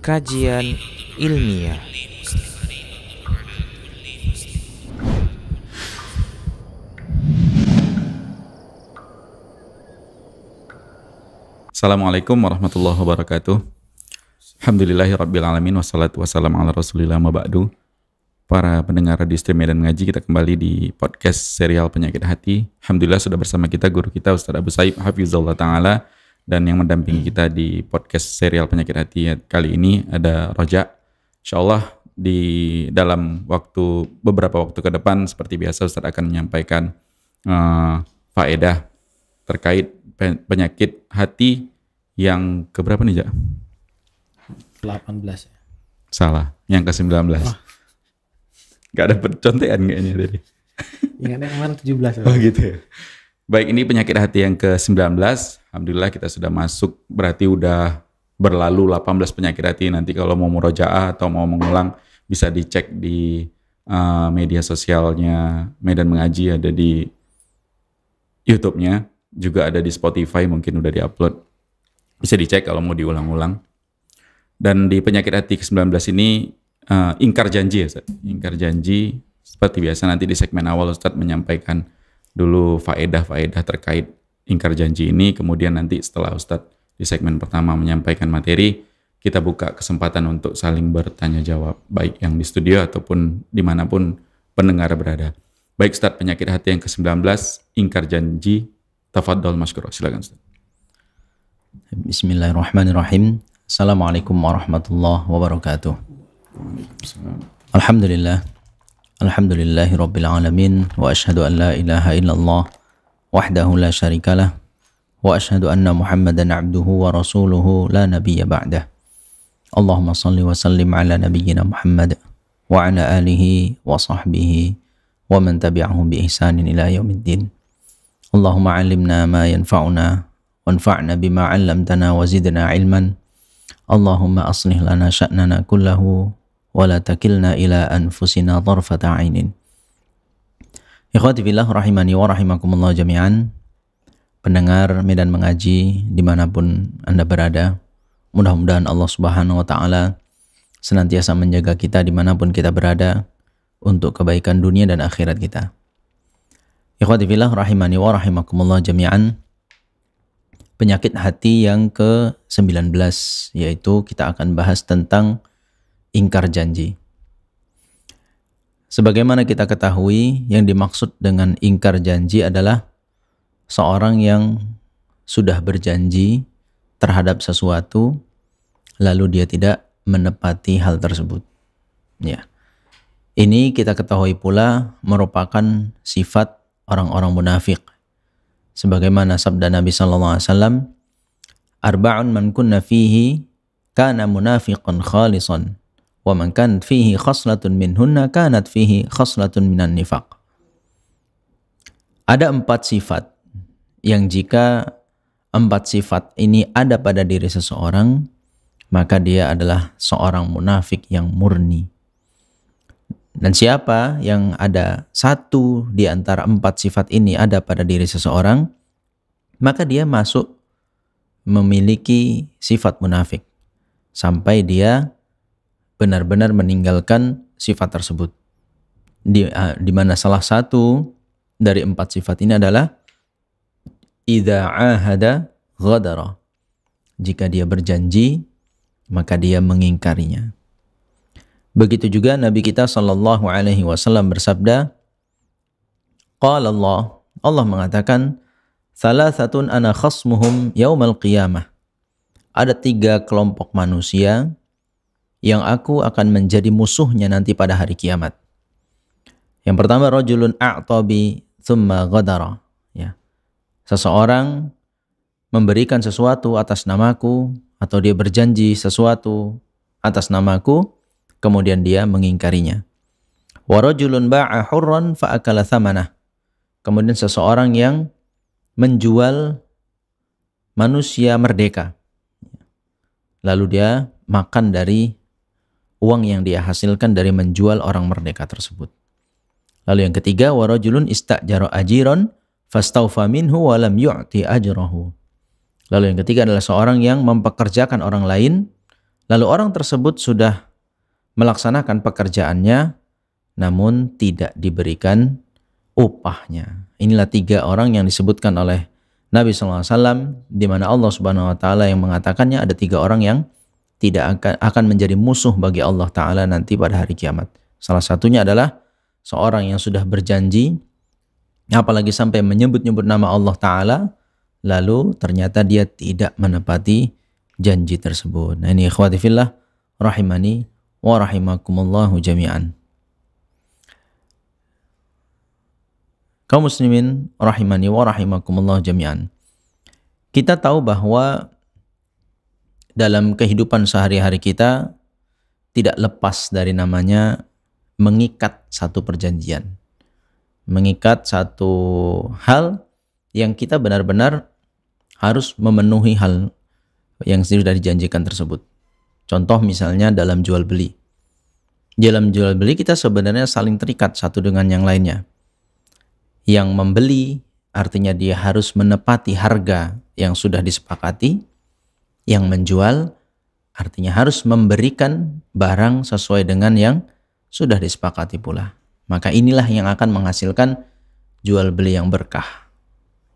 Kajian ilmiah. Assalamualaikum warahmatullahi wabarakatuh. Alhamdulillahirrabbilalamin. Wassalatu wassalamu ala rasulillah ma ba'du. Para pendengar di stream Medan Mengaji, kita kembali di podcast serial Penyakit Hati. Alhamdulillah sudah bersama kita guru kita Ustaz Abu Saib Hafizullah Ta'ala. Dan yang mendampingi kita di podcast serial Penyakit Hati kali ini ada Roja. InsyaAllah di dalam beberapa waktu ke depan seperti biasa Ustaz akan menyampaikan faedah terkait penyakit hati yang keberapa nih, Jak? 18 ya. Salah, yang ke-19. Gak ada contekan kayaknya tadi. Ingatnya kemarin 17 ya. Oh gitu ya. Baik, ini penyakit hati yang ke-19. Alhamdulillah kita sudah masuk, berarti udah berlalu 18 penyakit hati. Nanti kalau mau murojaah atau mau mengulang bisa dicek di media sosialnya Medan Mengaji, ada di YouTube-nya, juga ada di Spotify, mungkin udah diupload. Bisa dicek kalau mau diulang-ulang. Dan di penyakit hati ke-19 ini ingkar janji ya Ustaz. Ingkar janji seperti biasa nanti di segmen awal Ustaz menyampaikan dulu faedah-faedah terkait ingkar janji ini. Kemudian nanti setelah Ustaz di segmen pertama menyampaikan materi, kita buka kesempatan untuk saling bertanya jawab, baik yang di studio ataupun dimanapun pendengar berada. Baik Ustaz, penyakit hati yang ke-19, ingkar janji. Tafadhol masykur, silakan Ustaz. Bismillahirrahmanirrahim. Assalamualaikum warahmatullahi wabarakatuh. Alhamdulillah. Alhamdulillahi rabbil alamin. Wa ashhadu an la ilaha illallah wahdahu la syarikalah. Wa ashhadu anna Muhammadan abduhu wa rasuluhu la nabiyya ba'dah. Allahumma salli wa sallim ala nabiyyina Muhammad wa ala alihi wa sahbihi wa man tabi'ahum bi ihsanin ila yaumiddin. Allahumma 'allimna ma yanfa'una wanfa'na bima 'allamtana wa zidna 'ilman. Allahumma aslih lana sya'nana kullahu wa la takilna ila anfusina tarfata 'ainin. Ikhwati fillah rahimani wa rahimakumullah jami'an. Pendengar Medan Mengaji dimanapun Anda berada, mudah-mudahan Allah Subhanahu wa Ta'ala senantiasa menjaga kita dimanapun kita berada untuk kebaikan dunia dan akhirat kita. Ikhwati fillah rahimani wa rahimakumullah jami'an. Penyakit hati yang ke-19, yaitu kita akan bahas tentang ingkar janji. Sebagaimana kita ketahui, yang dimaksud dengan ingkar janji adalah seorang yang sudah berjanji terhadap sesuatu, lalu dia tidak menepati hal tersebut. Ya. Ini kita ketahui pula merupakan sifat orang-orang munafik. Sebagaimana sabda Nabi sallallahu alaihi wasallam, arba'un man kunna fihi kana munafiqan khalisan wa man kan fihi khaslatun minhunna kanat fihi khaslatun minan nifaq. Ada 4 sifat yang jika 4 sifat ini ada pada diri seseorang, maka dia adalah seorang munafik yang murni. Dan siapa yang ada satu di antara 4 sifat ini ada pada diri seseorang, maka dia masuk memiliki sifat munafik sampai dia benar-benar meninggalkan sifat tersebut. Di mana salah satu dari 4 sifat ini adalah idza ahada ghadara. Jika dia berjanji, maka dia mengingkarinya. Begitu juga Nabi kita sallallahu alaihi wasallam bersabda, qala Allah mengatakan, salasatun ana khasmuhum yaumal qiyamah. Ada 3 kelompok manusia yang aku akan menjadi musuhnya nanti pada hari kiamat. Yang pertama, rajulun a'tabi thumma ghadara. Ya. Seseorang memberikan sesuatu atas namaku, atau dia berjanji sesuatu atas namaku, kemudian dia mengingkarinya. Wa rajulun ba'a hurran fa akala thamanah. Kemudian seseorang yang menjual manusia merdeka, lalu dia makan dari uang yang dia hasilkan dari menjual orang merdeka tersebut. Lalu yang ketiga, wa rajulun istajara ajiran fastaufa minhu wa lam yu'ti ajrahu. Lalu yang ketiga adalah seorang yang mempekerjakan orang lain, lalu orang tersebut sudah melaksanakan pekerjaannya namun tidak diberikan upahnya. Inilah 3 orang yang disebutkan oleh Nabi SAW, di mana Allah Subhanahu wa taala yang mengatakannya ada 3 orang yang tidak akan menjadi musuh bagi Allah taala nanti pada hari kiamat. Salah satunya adalah seorang yang sudah berjanji apalagi sampai menyebut-nyebut nama Allah taala lalu ternyata dia tidak menepati janji tersebut. Nah, ini ikhwati fillah rahimani wa rahimakumullahu jami'an. Kaum muslimin rahimani wa rahimakumullah jami'an. Kita tahu bahwa dalam kehidupan sehari-hari kita tidak lepas dari namanya mengikat satu perjanjian. Mengikat satu hal yang kita benar-benar harus memenuhi hal yang sudah dijanjikan tersebut. Contoh misalnya dalam jual beli. Dalam jual beli kita sebenarnya saling terikat satu dengan yang lainnya. Yang membeli artinya dia harus menepati harga yang sudah disepakati. Yang menjual artinya harus memberikan barang sesuai dengan yang sudah disepakati pula. Maka inilah yang akan menghasilkan jual beli yang berkah.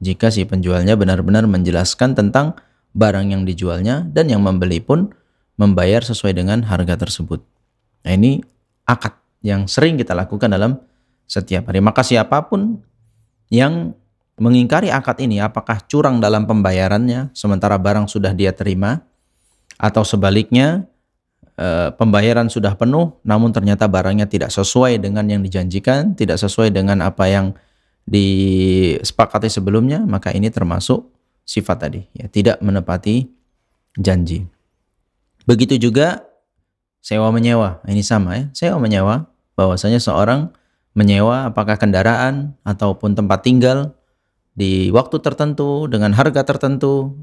Jika si penjualnya benar-benar menjelaskan tentang barang yang dijualnya dan yang membeli pun membayar sesuai dengan harga tersebut. Nah, ini akad yang sering kita lakukan dalam setiap hari. Maka siapapun yang mengingkari akad ini, apakah curang dalam pembayarannya sementara barang sudah dia terima, atau sebaliknya pembayaran sudah penuh namun ternyata barangnya tidak sesuai dengan yang dijanjikan, tidak sesuai dengan apa yang disepakati sebelumnya, maka ini termasuk sifat tadi, ya, tidak menepati janji. Begitu juga sewa menyewa, ini sama ya, sewa menyewa, bahwasanya seorang menyewa apakah kendaraan ataupun tempat tinggal di waktu tertentu dengan harga tertentu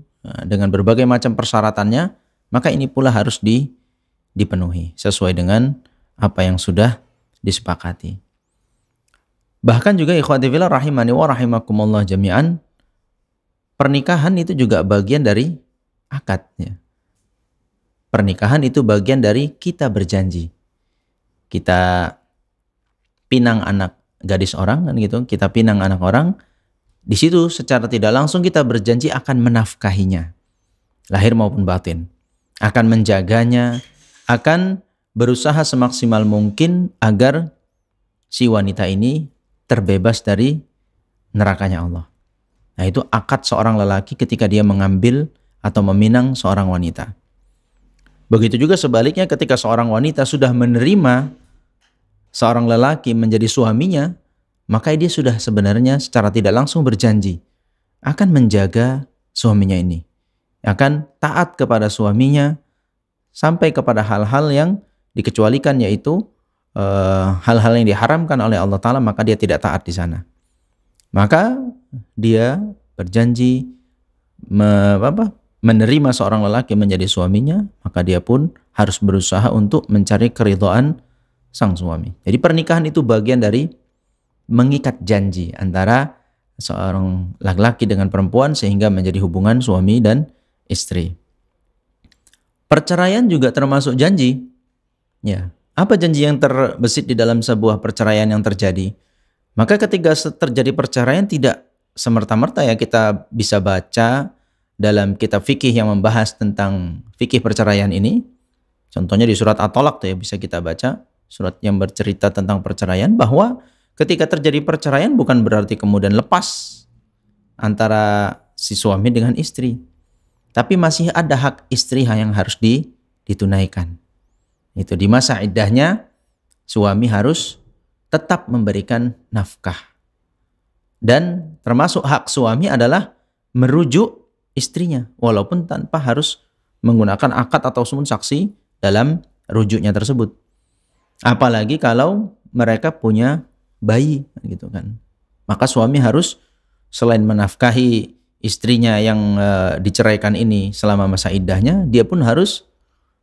dengan berbagai macam persyaratannya, maka ini pula harus dipenuhi sesuai dengan apa yang sudah disepakati. Bahkan juga ikhwati fillah rahimani wa rahimakumullah jami'an, pernikahan itu juga bagian dari akad, ya. Pernikahan itu bagian dari kita berjanji. Kita pinang anak gadis orang kan gitu, kita pinang anak orang. Di situ secara tidak langsung kita berjanji akan menafkahinya, lahir maupun batin, akan menjaganya, akan berusaha semaksimal mungkin agar si wanita ini terbebas dari nerakanya Allah. Nah, itu akad seorang lelaki ketika dia mengambil atau meminang seorang wanita. Begitu juga sebaliknya ketika seorang wanita sudah menerima seorang lelaki menjadi suaminya, maka dia sudah sebenarnya secara tidak langsung berjanji akan menjaga suaminya ini, akan taat kepada suaminya sampai kepada hal-hal yang dikecualikan, yaitu hal-hal yang diharamkan oleh Allah Ta'ala, maka dia tidak taat di sana. Maka dia berjanji menerima seorang lelaki menjadi suaminya, maka dia pun harus berusaha untuk mencari keridhaan sang suami. Jadi pernikahan itu bagian dari mengikat janji antara seorang laki-laki dengan perempuan sehingga menjadi hubungan suami dan istri. Perceraian juga termasuk janji. Ya, apa janji yang terbesit di dalam sebuah perceraian yang terjadi? Maka ketika terjadi perceraian tidak semerta-merta ya kita bisa baca dalam kitab fikih yang membahas tentang fikih perceraian ini. Contohnya di surat At-Thalaq tuh ya bisa kita baca, surat yang bercerita tentang perceraian, bahwa ketika terjadi perceraian bukan berarti kemudian lepas antara si suami dengan istri. Tapi masih ada hak istri yang harus ditunaikan. Itu di masa iddahnya suami harus tetap memberikan nafkah. Dan termasuk hak suami adalah merujuk istrinya walaupun tanpa harus menggunakan akad atau sumun saksi dalam rujuknya tersebut. Apalagi kalau mereka punya bayi gitu kan. Maka suami harus selain menafkahi istrinya yang diceraikan ini selama masa iddahnya, dia pun harus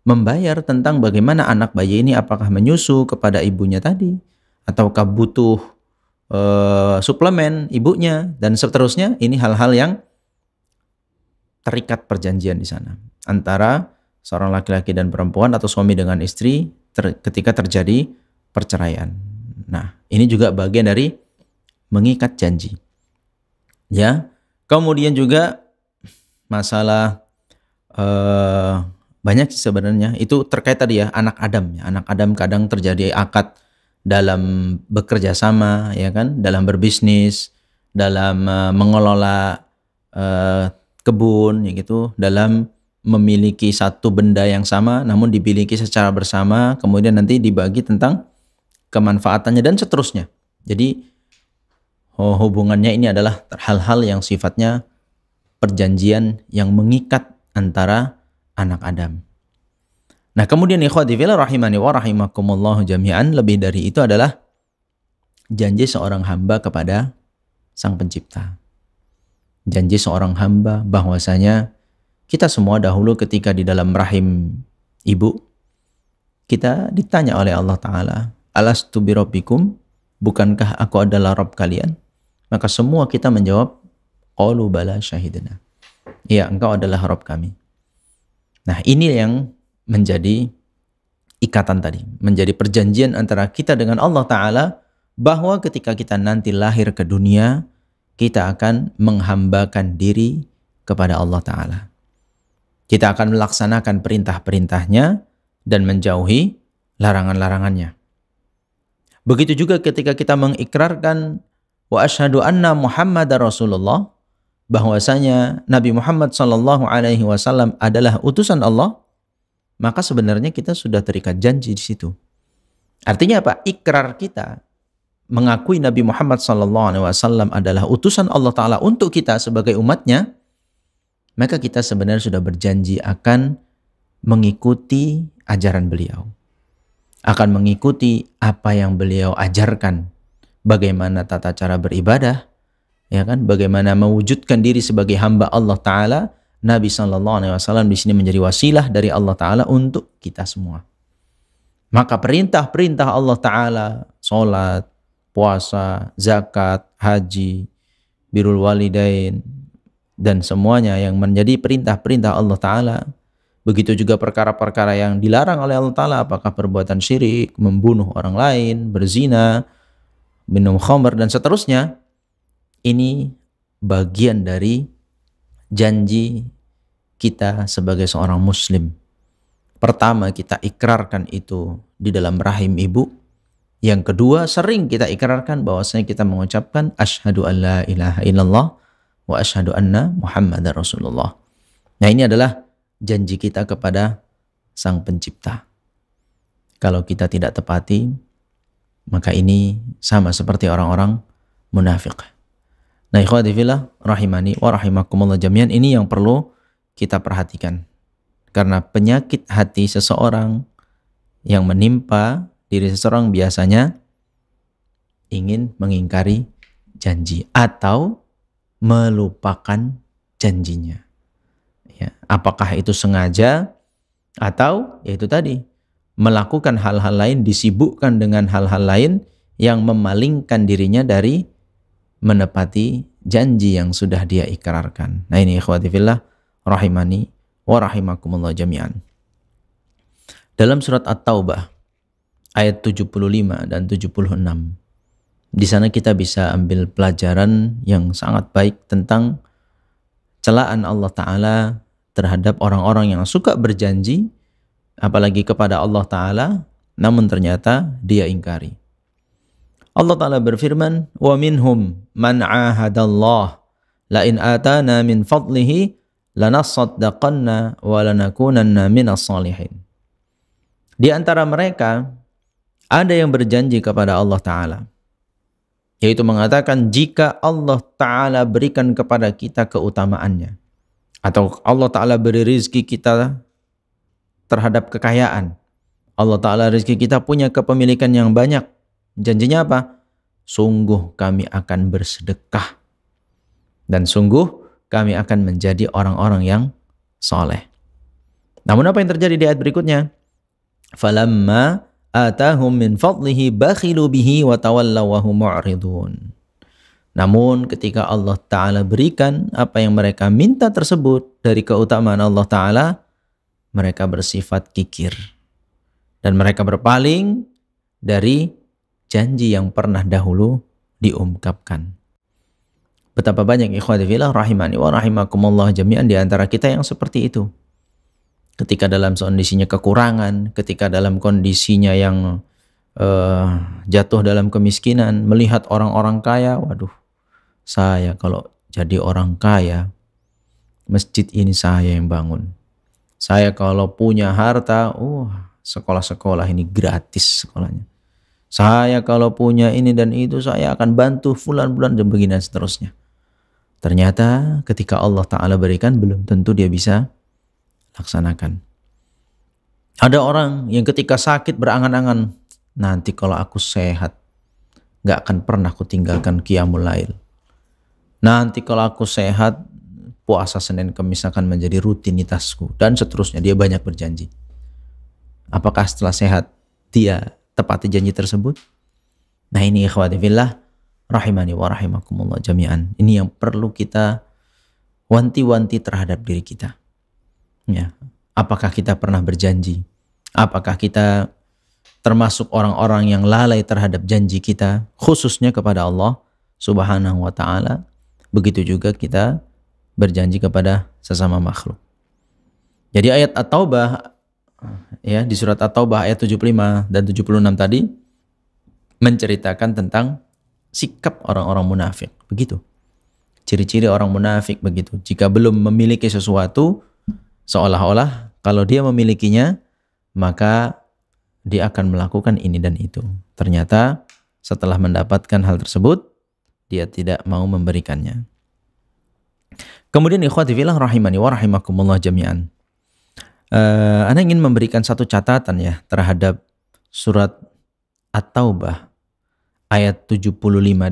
membayar tentang bagaimana anak bayi ini apakah menyusu kepada ibunya tadi ataukah butuh suplemen ibunya dan seterusnya. Ini hal-hal yang terikat perjanjian di sana antara seorang laki-laki dan perempuan atau suami dengan istri ketika terjadi perceraian. Nah, ini juga bagian dari mengikat janji. Ya. Kemudian juga masalah banyak sebenarnya itu terkait tadi ya anak Adam. Anak Adam kadang terjadi akad dalam bekerja sama, ya kan, dalam berbisnis, dalam mengelola kebun, ya gitu, dalam memiliki satu benda yang sama namun dimiliki secara bersama, kemudian nanti dibagi tentang kemanfaatannya dan seterusnya. Jadi hubungannya ini adalah hal-hal yang sifatnya perjanjian yang mengikat antara anak Adam. Nah, kemudian ikhwati fillah rahimani wa rahimakumullah jami'an, lebih dari itu adalah janji seorang hamba kepada Sang Pencipta. Janji seorang hamba bahwasanya kita semua dahulu ketika di dalam rahim ibu, kita ditanya oleh Allah Ta'ala, alastu birabbikum, bukankah aku adalah Rabb kalian? Maka semua kita menjawab, qalu bala syahidna. Iya, engkau adalah Rabb kami. Nah, ini yang menjadi ikatan tadi, menjadi perjanjian antara kita dengan Allah Ta'ala, bahwa ketika kita nanti lahir ke dunia, kita akan menghambakan diri kepada Allah Ta'ala. Kita akan melaksanakan perintah-perintahnya dan menjauhi larangan-larangannya. Begitu juga ketika kita mengikrarkan wa asyhadu anna Muhammadar Rasulullah, bahwasanya Nabi Muhammad SAW adalah utusan Allah, maka sebenarnya kita sudah terikat janji di situ. Artinya apa? Ikrar kita mengakui Nabi Muhammad SAW adalah utusan Allah Ta'ala untuk kita sebagai umatnya, maka kita sebenarnya sudah berjanji akan mengikuti ajaran beliau, akan mengikuti apa yang beliau ajarkan, bagaimana tata cara beribadah, ya kan, bagaimana mewujudkan diri sebagai hamba Allah Ta'ala. Nabi SAW di sini menjadi wasilah dari Allah Ta'ala untuk kita semua. Maka perintah-perintah Allah Ta'ala, sholat, puasa, zakat, haji, birrul walidain, dan semuanya yang menjadi perintah-perintah Allah Ta'ala. Begitu juga perkara-perkara yang dilarang oleh Allah Ta'ala, apakah perbuatan syirik, membunuh orang lain, berzina, minum khamr, dan seterusnya. Ini bagian dari janji kita sebagai seorang muslim. Pertama, kita ikrarkan itu di dalam rahim ibu. Yang kedua, sering kita ikrarkan bahwasanya kita mengucapkan asyhadu an la ilaha illallah wa asyhadu anna Muhammadar Rasulullah. Nah, ini adalah janji kita kepada Sang Pencipta. Kalau kita tidak tepati, maka ini sama seperti orang-orang munafik. Nah, ikhwati fillah rahimani wa rahimakumullah jami'an, ini yang perlu kita perhatikan. Karena penyakit hati seseorang yang menimpa diri seseorang biasanya ingin mengingkari janji atau melupakan janjinya. Ya, apakah itu sengaja atau yaitu tadi melakukan hal-hal lain, disibukkan dengan hal-hal lain yang memalingkan dirinya dari menepati janji yang sudah dia ikrarkan. Nah, ini ikhwati fillah rahimani wa rahimakumullah jami'an. Dalam surat At-Taubah ayat 75 dan 76, di sana kita bisa ambil pelajaran yang sangat baik tentang celaan Allah Ta'ala terhadap orang-orang yang suka berjanji, apalagi kepada Allah Ta'ala, namun ternyata dia ingkari. Allah Ta'ala berfirman, wa minhum man ahadallah la in atana min fadlihi lanasaddaqanna wa lanakunanna minas salihin. Di antara mereka ada yang berjanji kepada Allah Ta'ala, yaitu mengatakan jika Allah Ta'ala berikan kepada kita keutamaannya, atau Allah Ta'ala beri rizki kita terhadap kekayaan, Allah Ta'ala rizki kita punya kepemilikan yang banyak, janjinya apa? Sungguh kami akan bersedekah dan sungguh kami akan menjadi orang-orang yang soleh. Namun apa yang terjadi di ayat berikutnya? Falamma atahum min fadlihi bakhilu bihi wa tawallaw wa hum mu'ridun. Namun ketika Allah Ta'ala berikan apa yang mereka minta tersebut dari keutamaan Allah Ta'ala, mereka bersifat kikir. Dan mereka berpaling dari janji yang pernah dahulu diungkapkan. Betapa banyak ikhwati fillah rahimani wa rahimakumullah jami'an di antara kita yang seperti itu. Ketika dalam kondisinya kekurangan, ketika dalam kondisinya yang jatuh dalam kemiskinan, melihat orang-orang kaya, waduh, saya kalau jadi orang kaya, masjid ini saya yang bangun. Saya kalau punya harta, sekolah-sekolah ini gratis sekolahnya. Saya kalau punya ini dan itu, saya akan bantu fulan-fulan dan begini dan seterusnya. Ternyata ketika Allah Ta'ala berikan, belum tentu dia bisa laksanakan. Ada orang yang ketika sakit berangan-angan, nanti kalau aku sehat, gak akan pernah aku tinggalkan qiyamul lail. Nanti kalau aku sehat, puasa Senin Kamis akan menjadi rutinitasku. Dan seterusnya, dia banyak berjanji. Apakah setelah sehat, dia tepati janji tersebut? Nah ini ikhwati fillah, rahimani wa rahimakumullah jami'an. Ini yang perlu kita wanti-wanti terhadap diri kita. Ya. Apakah kita pernah berjanji? Apakah kita termasuk orang-orang yang lalai terhadap janji kita, khususnya kepada Allah Subhanahu wa ta'ala? Begitu juga kita berjanji kepada sesama makhluk. Jadi ayat At-Taubah, ya, di surat At-Taubah ayat 75 dan 76 tadi menceritakan tentang sikap orang-orang munafik. Begitu. Ciri-ciri orang munafik begitu. Jika belum memiliki sesuatu, seolah-olah kalau dia memilikinya, maka dia akan melakukan ini dan itu. Ternyata setelah mendapatkan hal tersebut, dia tidak mau memberikannya. Kemudian ikhwati fillah rahimani wa rahimakumullah jami'an. Ana ingin memberikan satu catatan ya terhadap surat At-Taubah ayat 75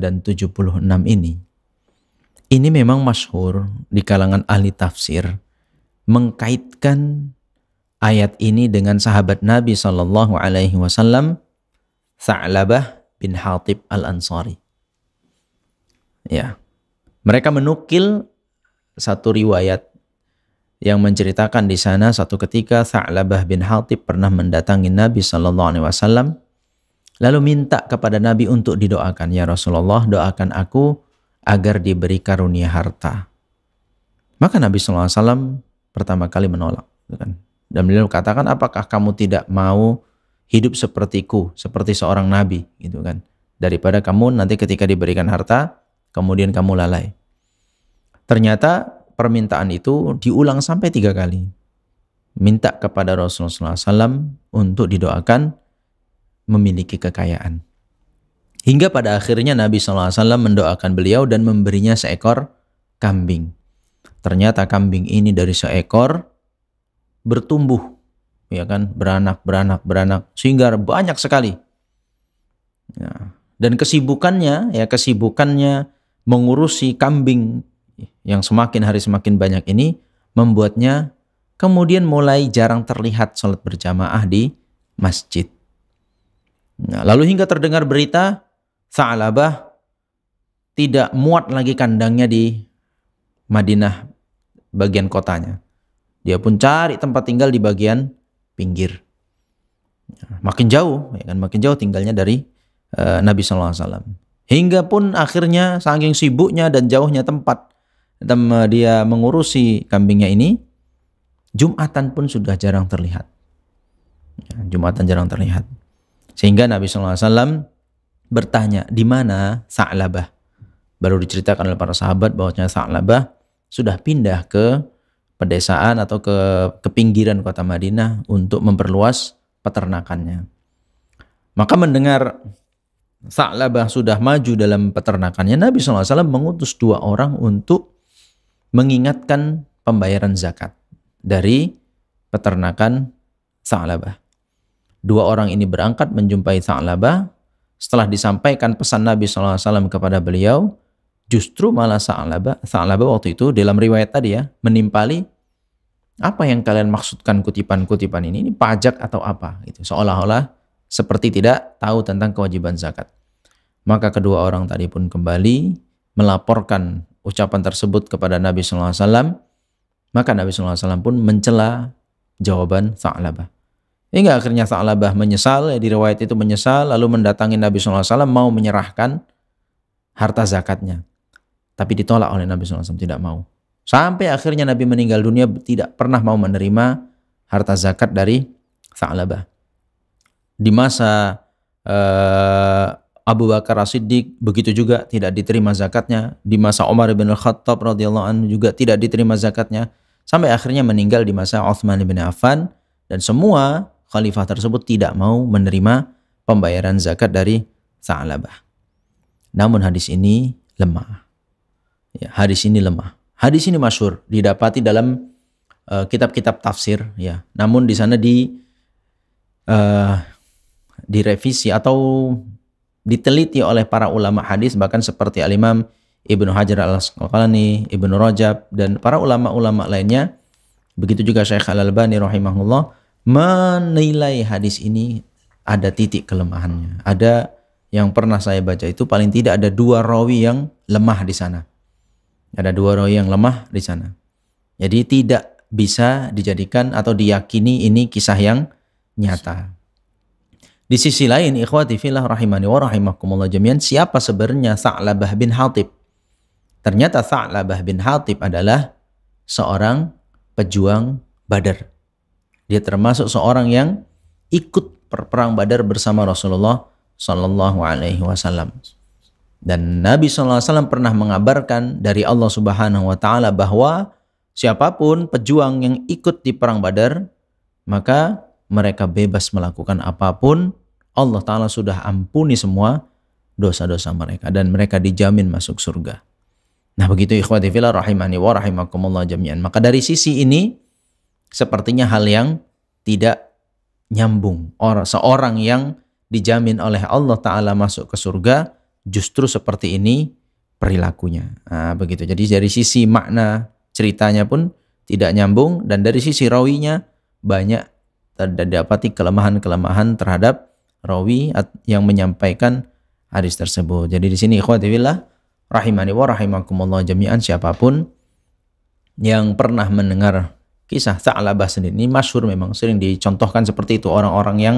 dan 76 ini. Ini memang masyhur di kalangan ahli tafsir mengkaitkan ayat ini dengan sahabat Nabi sallallahu alaihi wasallam Tha'labah bin Hatib Al-Ansari. Ya. Mereka menukil satu riwayat yang menceritakan di sana satu ketika Tha'labah bin Hatib pernah mendatangi Nabi sallallahu alaihi wasallam lalu minta kepada Nabi untuk didoakan, ya Rasulullah, doakan aku agar diberi karunia harta. Maka Nabi sallallahu alaihi wasallam pertama kali menolak, kan? Dan beliau katakan, apakah kamu tidak mau hidup sepertiku, seperti seorang nabi, gitu kan? Daripada kamu nanti ketika diberikan harta kemudian kamu lalai. Ternyata permintaan itu diulang sampai 3 kali. Minta kepada Rasulullah SAW untuk didoakan memiliki kekayaan. Hingga pada akhirnya Nabi SAW mendoakan beliau dan memberinya seekor kambing. Ternyata kambing ini dari seekor bertumbuh, ya kan, beranak, sehingga banyak sekali. Ya. Dan kesibukannya mengurusi kambing yang semakin hari semakin banyak ini membuatnya kemudian mulai jarang terlihat sholat berjamaah di masjid. Nah, lalu hingga terdengar berita Tha'labah tidak muat lagi kandangnya di Madinah bagian kotanya. Dia pun cari tempat tinggal di bagian pinggir. Makin jauh, ya kan, makin jauh tinggalnya dari Nabi SAW. Hingga pun akhirnya saking sibuknya dan jauhnya tempat dia mengurusi kambingnya ini, Jumatan pun sudah jarang terlihat. Jumatan jarang terlihat. Sehingga Nabi SAW bertanya, di mana Tha'labah? Baru diceritakan oleh para sahabat bahwasanya Tha'labah sudah pindah ke pedesaan atau ke pinggiran kota Madinah untuk memperluas peternakannya. Maka mendengar Tha'labah sudah maju dalam peternakannya, Nabi SAW mengutus 2 orang untuk mengingatkan pembayaran zakat dari peternakan Tha'labah. 2 orang ini berangkat menjumpai Tha'labah. Setelah disampaikan pesan Nabi SAW kepada beliau, justru malah Tha'labah waktu itu dalam riwayat tadi ya, menimpali, apa yang kalian maksudkan kutipan-kutipan ini pajak atau apa? Gitu. Seolah-olah seperti tidak tahu tentang kewajiban zakat. Maka kedua orang tadi pun kembali melaporkan ucapan tersebut kepada Nabi SAW. Maka Nabi SAW pun mencela jawaban Tha'labah. Hingga akhirnya Tha'labah menyesal, di riwayat itu menyesal, lalu mendatangi Nabi SAW mau menyerahkan harta zakatnya. Tapi ditolak oleh Nabi SAW, tidak mau. Sampai akhirnya Nabi meninggal dunia tidak pernah mau menerima harta zakat dari Tha'labah. Di masa Abu Bakar As-Siddiq begitu juga tidak diterima zakatnya. Di masa Umar bin Al-Khattab radhiyallahu anhu juga tidak diterima zakatnya. Sampai akhirnya meninggal di masa Utsman bin Affan, dan semua khalifah tersebut tidak mau menerima pembayaran zakat dari Tha'labah. Namun hadis ini lemah. Ya, hadis ini lemah. Hadis ini masyhur, didapati dalam kitab-kitab tafsir, ya. Namun di sana direvisi atau diteliti oleh para ulama hadis, bahkan seperti Al-Imam Ibnu Hajar Al-Asqalani, Ibnu Rajab, dan para ulama-ulama lainnya. Begitu juga Syekh Al-Albani rahimahullah menilai hadis ini ada titik kelemahannya. Ada yang pernah saya baca itu paling tidak ada 2 rawi yang lemah di sana. Ada 2 rawi yang lemah di sana. Jadi tidak bisa dijadikan atau diyakini ini kisah yang nyata. Di sisi lain, ikhwati fillah rahimani wa rahimakumullah jami'an, siapa sebenarnya Tha'labah bin Hatib? Ternyata Tha'labah bin Hatib adalah seorang pejuang Badar. Dia termasuk seorang yang ikut perang Badar bersama Rasulullah sallallahu alaihi wasallam. Dan Nabi sallallahu alaihi wasallam pernah mengabarkan dari Allah Subhanahu wa taala bahwa siapapun pejuang yang ikut di perang Badar, maka mereka bebas melakukan apapun. Allah Ta'ala sudah ampuni semua dosa-dosa mereka dan mereka dijamin masuk surga. Nah begitu ikhwati fillah rahimani wa rahimakumullah jami'an. Maka dari sisi ini sepertinya hal yang tidak nyambung. Seorang yang dijamin oleh Allah Ta'ala masuk ke surga justru seperti ini perilakunya. Nah begitu. Jadi dari sisi makna ceritanya pun tidak nyambung, dan dari sisi rawinya banyak terdapati kelemahan-kelemahan terhadap rawi yang menyampaikan hadis tersebut. Jadi di sini ikhwati fillah rahimani wa rahimakumullah jami'an, siapapun yang pernah mendengar kisah Tha'labah sendiri, ini masyhur memang sering dicontohkan seperti itu, orang-orang yang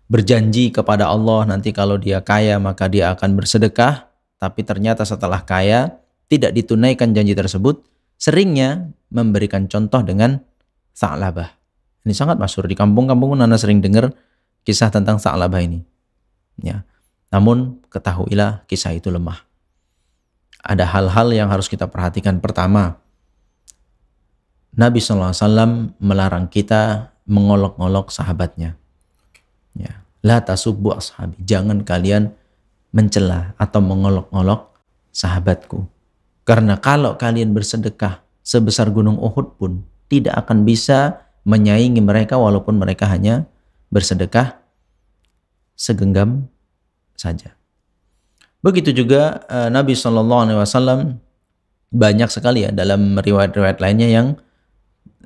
berjanji kepada Allah nanti kalau dia kaya maka dia akan bersedekah, tapi ternyata setelah kaya tidak ditunaikan janji tersebut. Seringnya memberikan contoh dengan Tha'labah. Ini sangat masyhur di kampung-kampung pun Anda sering dengar kisah tentang Tha'labah ini. Ya. Namun ketahuilah kisah itu lemah. Ada hal-hal yang harus kita perhatikan. Pertama, Nabi SAW melarang kita mengolok-olok sahabatnya. Ya. La tasubbu ashabi. Jangan kalian mencela atau mengolok-olok sahabatku. Karena kalau kalian bersedekah sebesar gunung Uhud pun tidak akan bisa menyaingi mereka walaupun mereka hanya bersedekah segenggam saja. Begitu juga Nabi SAW banyak sekali ya dalam riwayat-riwayat lainnya yang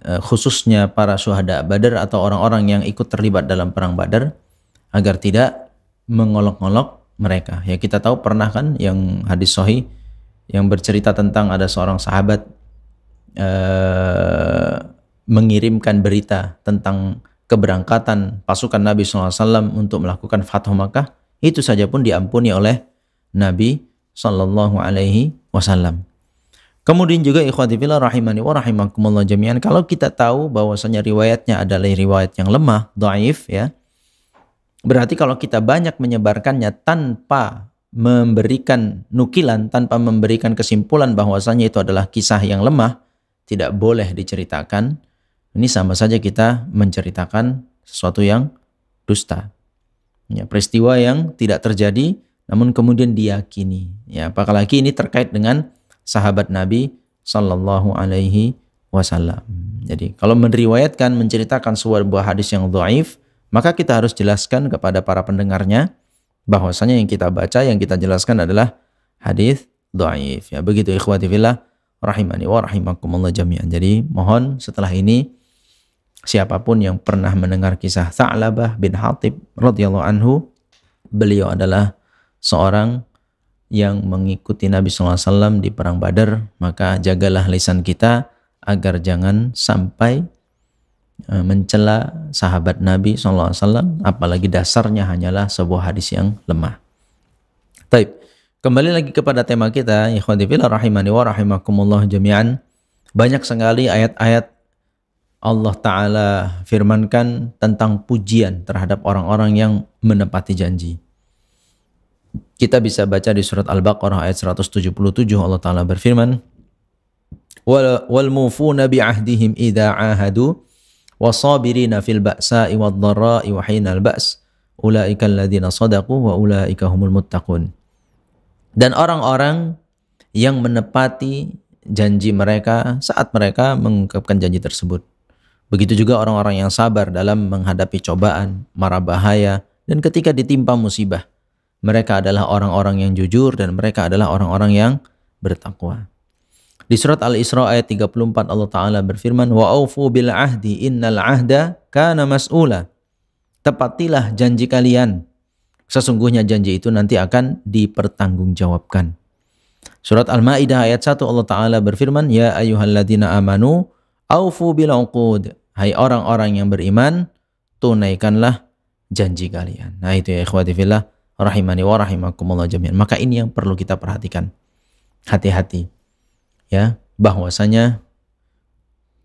khususnya para syuhada Badar atau orang-orang yang ikut terlibat dalam perang Badar agar tidak mengolok-olok mereka. Ya kita tahu pernah kan yang hadis sahih yang bercerita tentang ada seorang sahabat mengirimkan berita tentang keberangkatan pasukan Nabi SAW untuk melakukan Fathu Makkah, itu saja pun diampuni oleh Nabi SAW. Kemudian juga ikhwati fillah rahimani wa rahimakumullah jami'an, kalau kita tahu bahwasanya riwayatnya adalah riwayat yang lemah, dhaif ya, berarti kalau kita banyak menyebarkannya tanpa memberikan nukilan, tanpa memberikan kesimpulan bahwasanya itu adalah kisah yang lemah, tidak boleh diceritakan. Ini sama saja kita menceritakan sesuatu yang dusta. Ya, peristiwa yang tidak terjadi namun kemudian diyakini. Ya, apalagi ini terkait dengan sahabat Nabi sallallahu alaihi wasallam. Jadi, kalau meriwayatkan menceritakan sebuah hadis yang dhaif, maka kita harus jelaskan kepada para pendengarnya bahwasanya yang kita baca, yang kita jelaskan adalah hadis dhaif. Ya, begitu ikhwati fillah rahimani wa rahimakumullah jami'an. Jadi, mohon setelah ini siapapun yang pernah mendengar kisah Tha'labah bin Hatib radhiyallahu anhu, beliau adalah seorang yang mengikuti Nabi SAW di perang Badar, maka jagalah lisan kita agar jangan sampai mencela sahabat Nabi SAW, apalagi dasarnya hanyalah sebuah hadis yang lemah. Taib. Kembali lagi kepada tema kita, ikhwati fillah rahimani wa rahimakumullah jami'an. Banyak sekali ayat-ayat Allah Ta'ala firmankan tentang pujian terhadap orang-orang yang menepati janji. Kita bisa baca di surat Al-Baqarah ayat 177, Allah Ta'ala berfirman, wal mufuna bi'ahdihim idza ahadu wasabirina fil ba'sa'i wad dharra'i wa hinal ba's ulaika alladziina shadaqu wa ulaika humul muttaqun. Dan orang-orang yang menepati janji mereka saat mereka mengungkapkan janji tersebut. Begitu juga orang-orang yang sabar dalam menghadapi cobaan, mara bahaya, dan ketika ditimpa musibah. Mereka adalah orang-orang yang jujur dan mereka adalah orang-orang yang bertakwa. Di surat Al-Isra ayat 34 Allah Ta'ala berfirman, wa aufu bil ahdi innal ahda kana mas'ula. Tepatilah janji kalian. Sesungguhnya janji itu nanti akan dipertanggungjawabkan. Surat Al-Maidah ayat 1 Allah Ta'ala berfirman, ya ayyuhalladzina amanu aufu bil uqud. Hai orang-orang yang beriman, tunaikanlah janji kalian. Nah itu ya ikhwati fillah rahimani wa rahimakumullah jami'an. Maka ini yang perlu kita perhatikan. Hati-hati. Ya, bahwasanya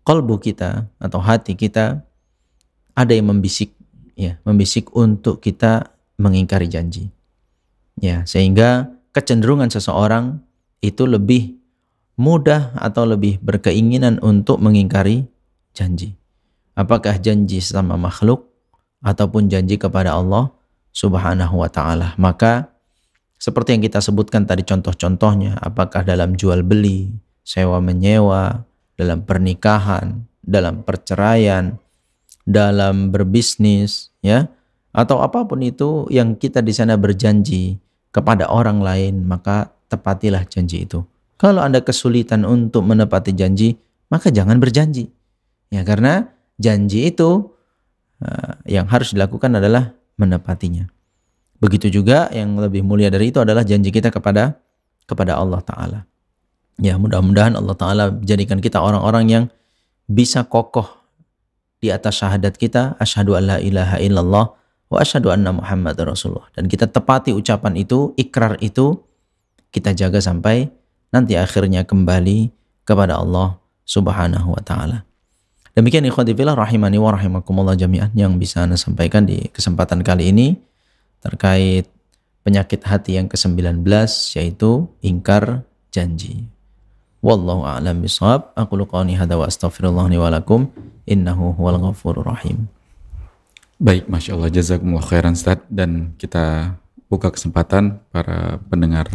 qalbu kita atau hati kita ada yang membisik, ya, membisik untuk kita mengingkari janji. Ya, sehingga kecenderungan seseorang itu lebih mudah atau lebih berkeinginan untuk mengingkari janji. Apakah janji sama makhluk ataupun janji kepada Allah Subhanahu wa Ta'ala. Maka seperti yang kita sebutkan tadi contoh-contohnya, apakah dalam jual beli, sewa menyewa, dalam pernikahan, dalam perceraian, dalam berbisnis, ya, atau apapun itu yang kita di sana berjanji kepada orang lain, maka tepatilah janji itu. Kalau Anda kesulitan untuk menepati janji, maka jangan berjanji. Ya, karena janji itu yang harus dilakukan adalah menepatinya. Begitu juga yang lebih mulia dari itu adalah janji kita kepada Allah Ta'ala. Ya, mudah-mudahan Allah Ta'ala jadikan kita orang-orang yang bisa kokoh di atas syahadat kita, asyhadu an la ilaha illallah wa asyhadu anna Muhammadar Rasulullah. Dan kita tepati ucapan itu, ikrar itu, kita jaga sampai nanti akhirnya kembali kepada Allah Subhanahu wa Ta'ala. Demikian ikhwati fillah rahimani wa rahimakumullah jami'an yang bisa Anda sampaikan di kesempatan kali ini terkait penyakit hati yang ke-19, yaitu ingkar janji. Wallahu a'lam bishawab. Aqulu qawli hadza wa astaghfirullah li wa lakum innahu huwal ghafurur rahim. Baik, Masya Allah, jazakumullah khairan Ustaz. Dan kita buka kesempatan para pendengar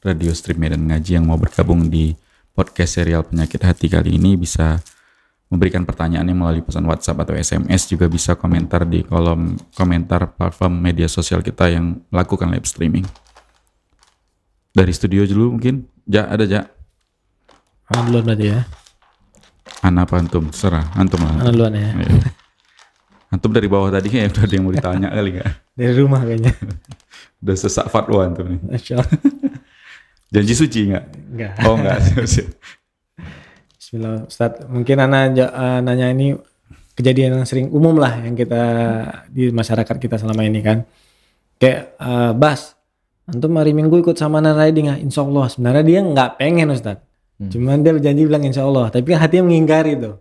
Radio Stream Medan Ngaji yang mau bergabung di podcast serial Penyakit Hati kali ini bisa memberikan pertanyaannya melalui pesan WhatsApp atau SMS, juga bisa komentar di kolom komentar platform media sosial kita yang melakukan live streaming. Dari studio dulu mungkin, ada Ja. Ana duluan berarti ya. Ana apa antum? Serah, antum lah. Ana duluan ya. Antum dari bawah tadi kayaknya udah ada yang mau ditanya kali gak? Dari rumah kayaknya. Udah sesak fatwa antum nih. Masya Allah. Janji suci nggak? Enggak. Oh nggak. Bismillah Ustaz. Mungkin Ana nanya ini kejadian yang sering umum lah yang kita di masyarakat kita selama ini kan. Kayak Bas, antum hari Minggu ikut sama Ana riding ya? Insya Allah. Sebenarnya dia nggak pengen Ustaz. Cuman dia berjanji bilang insya Allah. Tapi kan hatinya mengingkari tuh.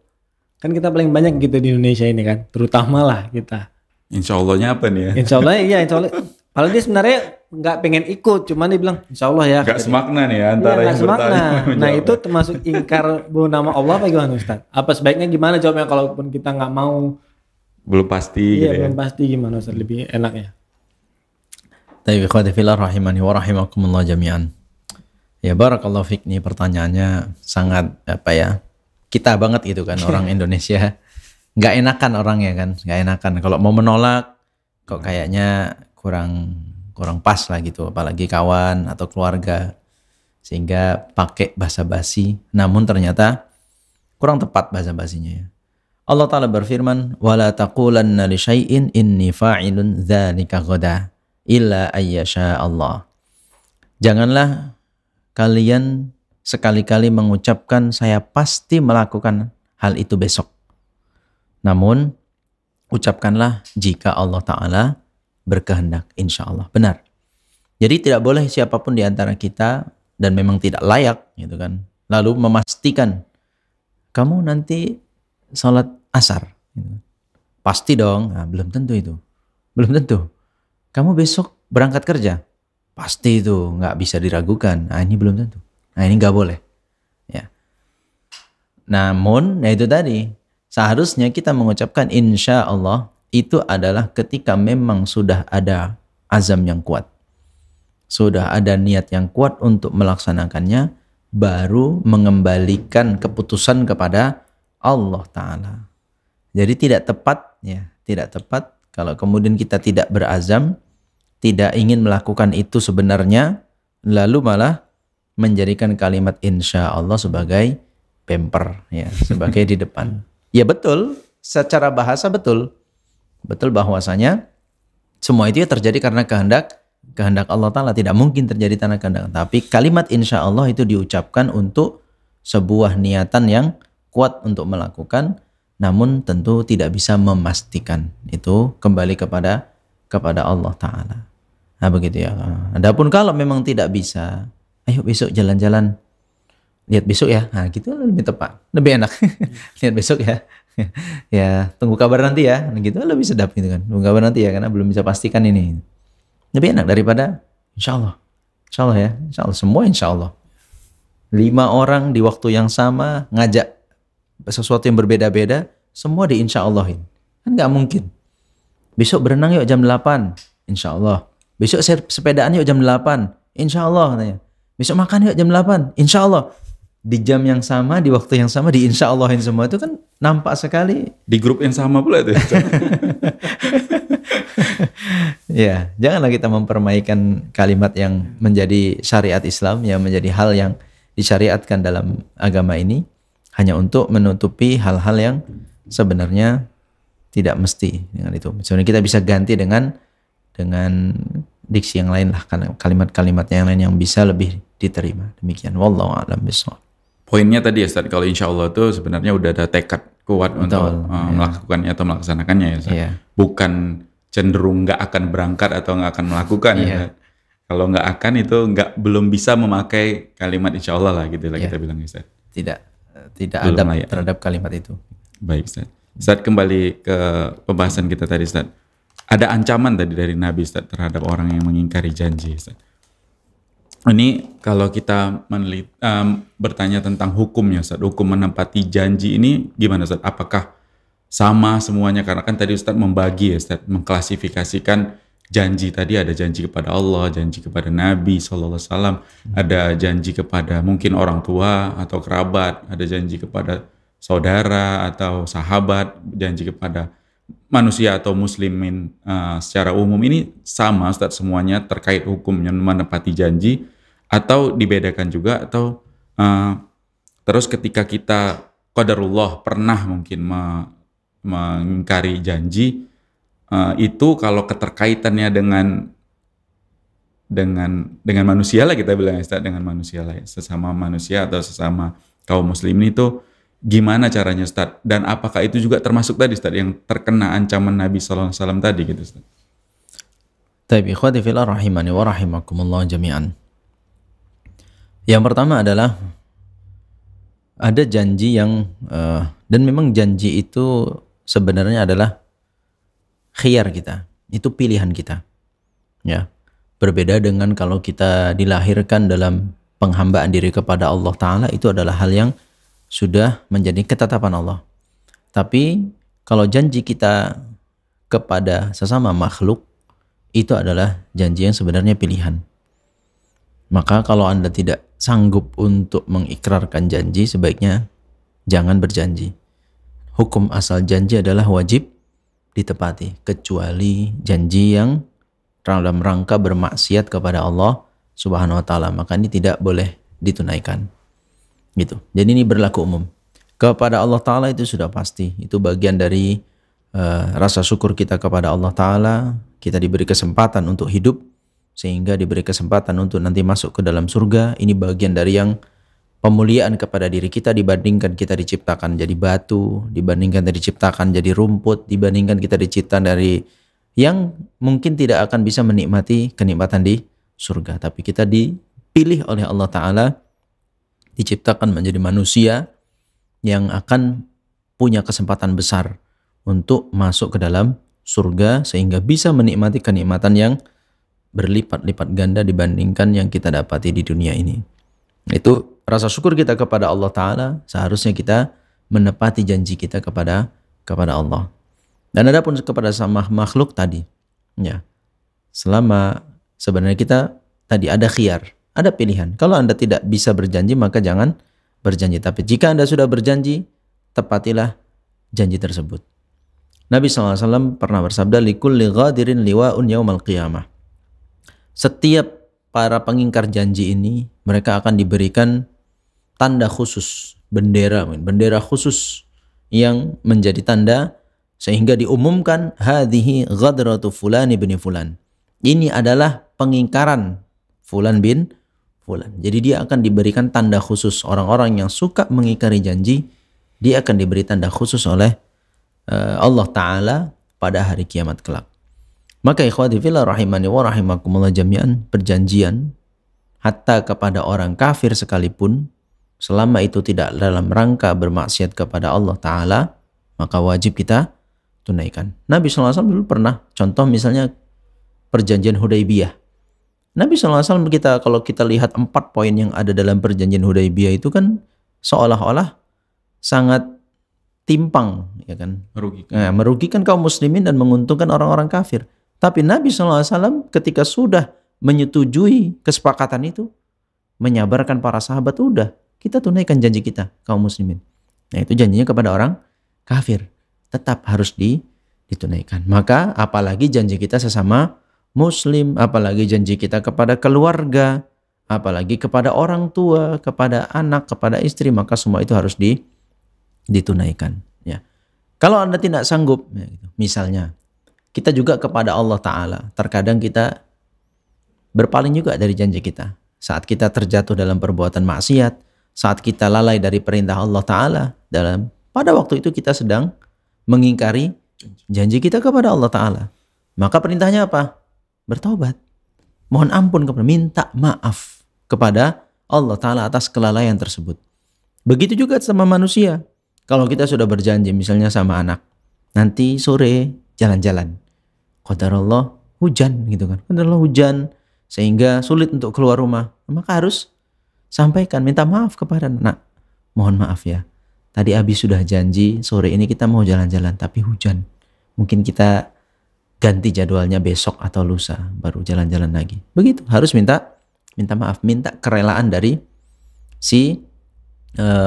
Kan kita paling banyak gitu di Indonesia ini kan. Terutama lah kita. Insya Allahnya apa nih ya? Insya Allah iya insya Allah. Padahal dia sebenarnya nggak pengen ikut. Cuman dia bilang insya Allah ya. Gak semakna nih ya antara yang bertanya. Nah itu termasuk ingkar nama Allah apa gimana Ustaz? Apa sebaiknya gimana jawabnya kalaupun kita nggak mau? Belum pasti iya, gitu ya? Belum pasti gimana Ustaz? Lebih enaknya. Tayyib ikhwati fillah rahimani wa rahimakumullah jami'an. Ya barakallahu fiik, nih pertanyaannya sangat apa ya, kita banget gitu kan orang Indonesia. Nggak enakan orangnya kan, nggak enakan. Kalau mau menolak kok kayaknya kurang pas lah gitu, apalagi kawan atau keluarga. Sehingga pakai bahasa basi, namun ternyata kurang tepat bahasa basinya ya. Allah Ta'ala berfirman, wala taqulanna li syai'in inni fa'ilun dzalika ghadan illa ayyasha Allah. Janganlah kalian sekali-kali mengucapkan saya pasti melakukan hal itu besok, Namun ucapkanlah jika Allah Ta'ala berkehendak, insya Allah. Benar. Jadi tidak boleh siapapun di antara kita dan memang tidak layak gitu kan, lalu memastikan kamu nanti sholat asar gitu. Pasti dong. Nah, belum tentu itu. Belum tentu. Kamu besok berangkat kerja, pasti itu, nggak bisa diragukan. Nah, ini belum tentu. Nah, ini nggak boleh. Ya. Namun, itu tadi, seharusnya kita mengucapkan insya Allah itu adalah ketika memang sudah ada azam yang kuat, sudah ada niat yang kuat untuk melaksanakannya, baru mengembalikan keputusan kepada Allah Ta'ala. Jadi tidak tepat, ya, tidak tepat kalau kemudian kita tidak berazam, tidak ingin melakukan itu sebenarnya, lalu malah menjadikan kalimat insya Allah sebagai bumper, ya, sebagai di depan. Ya betul, secara bahasa betul bahwasanya semua itu ya terjadi karena kehendak Allah Ta'ala, tidak mungkin terjadi tanpa kehendak. Tapi kalimat insya Allah itu diucapkan untuk sebuah niatan yang kuat untuk melakukan, namun tentu tidak bisa memastikan. Itu kembali kepada Allah Ta'ala. Nah begitu ya. Adapun kalau memang tidak bisa, ayo besok jalan-jalan, lihat besok ya. Nah gitu lebih tepat, lebih enak. Lihat besok ya. Ya tunggu kabar nanti ya. Nah, gitu lebih sedap gitu kan. Tunggu kabar nanti ya, karena belum bisa pastikan ini. Lebih enak daripada insya Allah. Insya Allah ya. Insya Allah, semua insya Allah. 5 orang di waktu yang sama ngajak sesuatu yang berbeda-beda, semua di insya Allahin. Kan gak mungkin. Besok berenang yuk jam 8, insya Allah. Besok sepedaan yuk jam 8, insya Allah. Besok makan yuk jam 8, insya Allah. Di jam yang sama, di waktu yang sama, di insya Allahin semua, itu kan nampak sekali. Di grup yang sama pula itu. Ya, janganlah kita mempermaikan kalimat yang menjadi syariat Islam, yang menjadi hal yang disyariatkan dalam agama ini, hanya untuk menutupi hal-hal yang sebenarnya tidak mesti dengan itu. Misalnya kita bisa ganti dengan diksi yang lain lah, kalimat-kalimat yang lain yang bisa lebih diterima. Demikian. Wallahu a'lam bishawab. Poinnya tadi ya Ustaz, kalau insya Allah itu sebenarnya udah ada tekad kuat untuk melakukannya atau melaksanakannya ya Ustaz. Yeah. Bukan cenderung nggak akan berangkat atau nggak akan melakukan ya. Kalau nggak akan itu belum bisa memakai kalimat insya Allah lah gitu lah kita bilang Ustaz. Tidak adab terhadap kalimat itu. Baik Ustaz. Ustaz, kembali ke pembahasan kita tadi Ustaz. Ada ancaman tadi dari Nabi Ustaz terhadap orang yang mengingkari janji Ustaz. Ini kalau kita bertanya tentang hukumnya Ustaz, hukum menepati janji ini gimana Ustaz? Apakah sama semuanya? Karena kan tadi Ustaz membagi ya Ustaz, mengklasifikasikan janji tadi, ada janji kepada Allah, janji kepada Nabi SAW, ada janji kepada mungkin orang tua atau kerabat, ada janji kepada saudara atau sahabat, janji kepada manusia atau muslimin secara umum. Ini sama Ustaz semuanya terkait hukumnya menepati janji, atau dibedakan juga, atau terus ketika kita qadarullah pernah mungkin mengingkari janji, itu kalau keterkaitannya dengan manusia lah, kita bilang Ustaz, dengan manusia lah ya, sesama manusia atau sesama kaum muslimin, itu gimana caranya Ustaz? Dan apakah itu juga termasuk tadi Ustaz yang terkena ancaman Nabi SAW tadi gitu Ustaz? Taib ikhwati fillah rahimani wa rahimakumullah jami'an. Yang pertama adalah ada janji yang dan memang janji itu sebenarnya adalah khiyar kita, itu pilihan kita. Ya. Berbeda dengan kalau kita dilahirkan dalam penghambaan diri kepada Allah Ta'ala, itu adalah hal yang sudah menjadi ketetapan Allah. Tapi kalau janji kita kepada sesama makhluk, itu adalah janji yang sebenarnya pilihan. Maka kalau Anda tidak sanggup untuk mengikrarkan janji, sebaiknya jangan berjanji. Hukum asal janji adalah wajib ditepati, kecuali janji yang dalam rangka bermaksiat kepada Allah Subhanahu wa taala, maka ini tidak boleh ditunaikan. Gitu. Jadi ini berlaku umum. Kepada Allah Ta'ala itu sudah pasti. Itu bagian dari rasa syukur kita kepada Allah Ta'ala. Kita diberi kesempatan untuk hidup, sehingga diberi kesempatan untuk nanti masuk ke dalam surga. Ini bagian dari yang pemuliaan kepada diri kita dibandingkan kita diciptakan jadi batu, dibandingkan kita diciptakan jadi rumput, dibandingkan kita diciptakan dari yang mungkin tidak akan bisa menikmati kenikmatan di surga. Tapi kita dipilih oleh Allah Ta'ala, diciptakan menjadi manusia yang akan punya kesempatan besar untuk masuk ke dalam surga sehingga bisa menikmati kenikmatan yang berlipat-lipat ganda dibandingkan yang kita dapati di dunia ini. Itu rasa syukur kita kepada Allah Ta'ala, seharusnya kita menepati janji kita kepada Allah. Dan adapun kepada sama makhluk tadi, ya, selama sebenarnya kita tadi ada khiyar, ada pilihan. Kalau Anda tidak bisa berjanji maka jangan berjanji. Tapi jika Anda sudah berjanji, tepatilah janji tersebut. Nabi SAW pernah bersabda, likulli ghadirin liwa'un yaumal qiyamah. Setiap para pengingkar janji ini, mereka akan diberikan tanda khusus, bendera khusus yang menjadi tanda sehingga diumumkan hadhihi ghadratu fulan ibn fulan. Ini adalah pengingkaran fulan bin fulan. Jadi dia akan diberikan tanda khusus. Orang-orang yang suka mengingkari janji, dia akan diberi tanda khusus oleh Allah Ta'ala pada hari kiamat kelak. Maka ikhwati fillah rahimani wa rahimakumullah jami'an, perjanjian hatta kepada orang kafir sekalipun, selama itu tidak dalam rangka bermaksiat kepada Allah Ta'ala, maka wajib kita tunaikan. Nabi SAW dulu pernah contoh misalnya perjanjian Hudaybiyah. Nabi SAW kalau kita lihat 4 poin yang ada dalam perjanjian Hudaybiyah itu kan seolah-olah sangat timpang, ya kan? Merugikan kaum muslimin dan menguntungkan orang-orang kafir. Tapi Nabi SAW ketika sudah menyetujui kesepakatan itu, menyabarkan para sahabat, udah, kita tunaikan janji kita kaum muslimin. Nah itu janjinya kepada orang kafir, tetap harus ditunaikan. Maka apalagi janji kita sesama muslim, apalagi janji kita kepada keluarga, apalagi kepada orang tua, kepada anak, kepada istri, maka semua itu harus ditunaikan. Ya. Kalau Anda tidak sanggup, ya gitu. Misalnya kita juga kepada Allah Ta'ala, terkadang kita berpaling juga dari janji kita. Saat kita terjatuh dalam perbuatan maksiat, saat kita lalai dari perintah Allah Ta'ala, pada waktu itu kita sedang mengingkari janji kita kepada Allah Ta'ala. Maka perintahnya apa? Bertaubat. Mohon ampun kepada, minta maaf kepada Allah Ta'ala atas kelalaian tersebut. Begitu juga sama manusia. Kalau kita sudah berjanji misalnya sama anak, nanti sore jalan-jalan, qadarullah hujan gitu kan, qadarullah hujan sehingga sulit untuk keluar rumah, maka harus sampaikan, minta maaf kepada anak, mohon maaf ya, tadi Abi sudah janji sore ini kita mau jalan-jalan tapi hujan, mungkin kita ganti jadwalnya besok atau lusa baru jalan-jalan lagi. Begitu, harus minta maaf, minta kerelaan dari si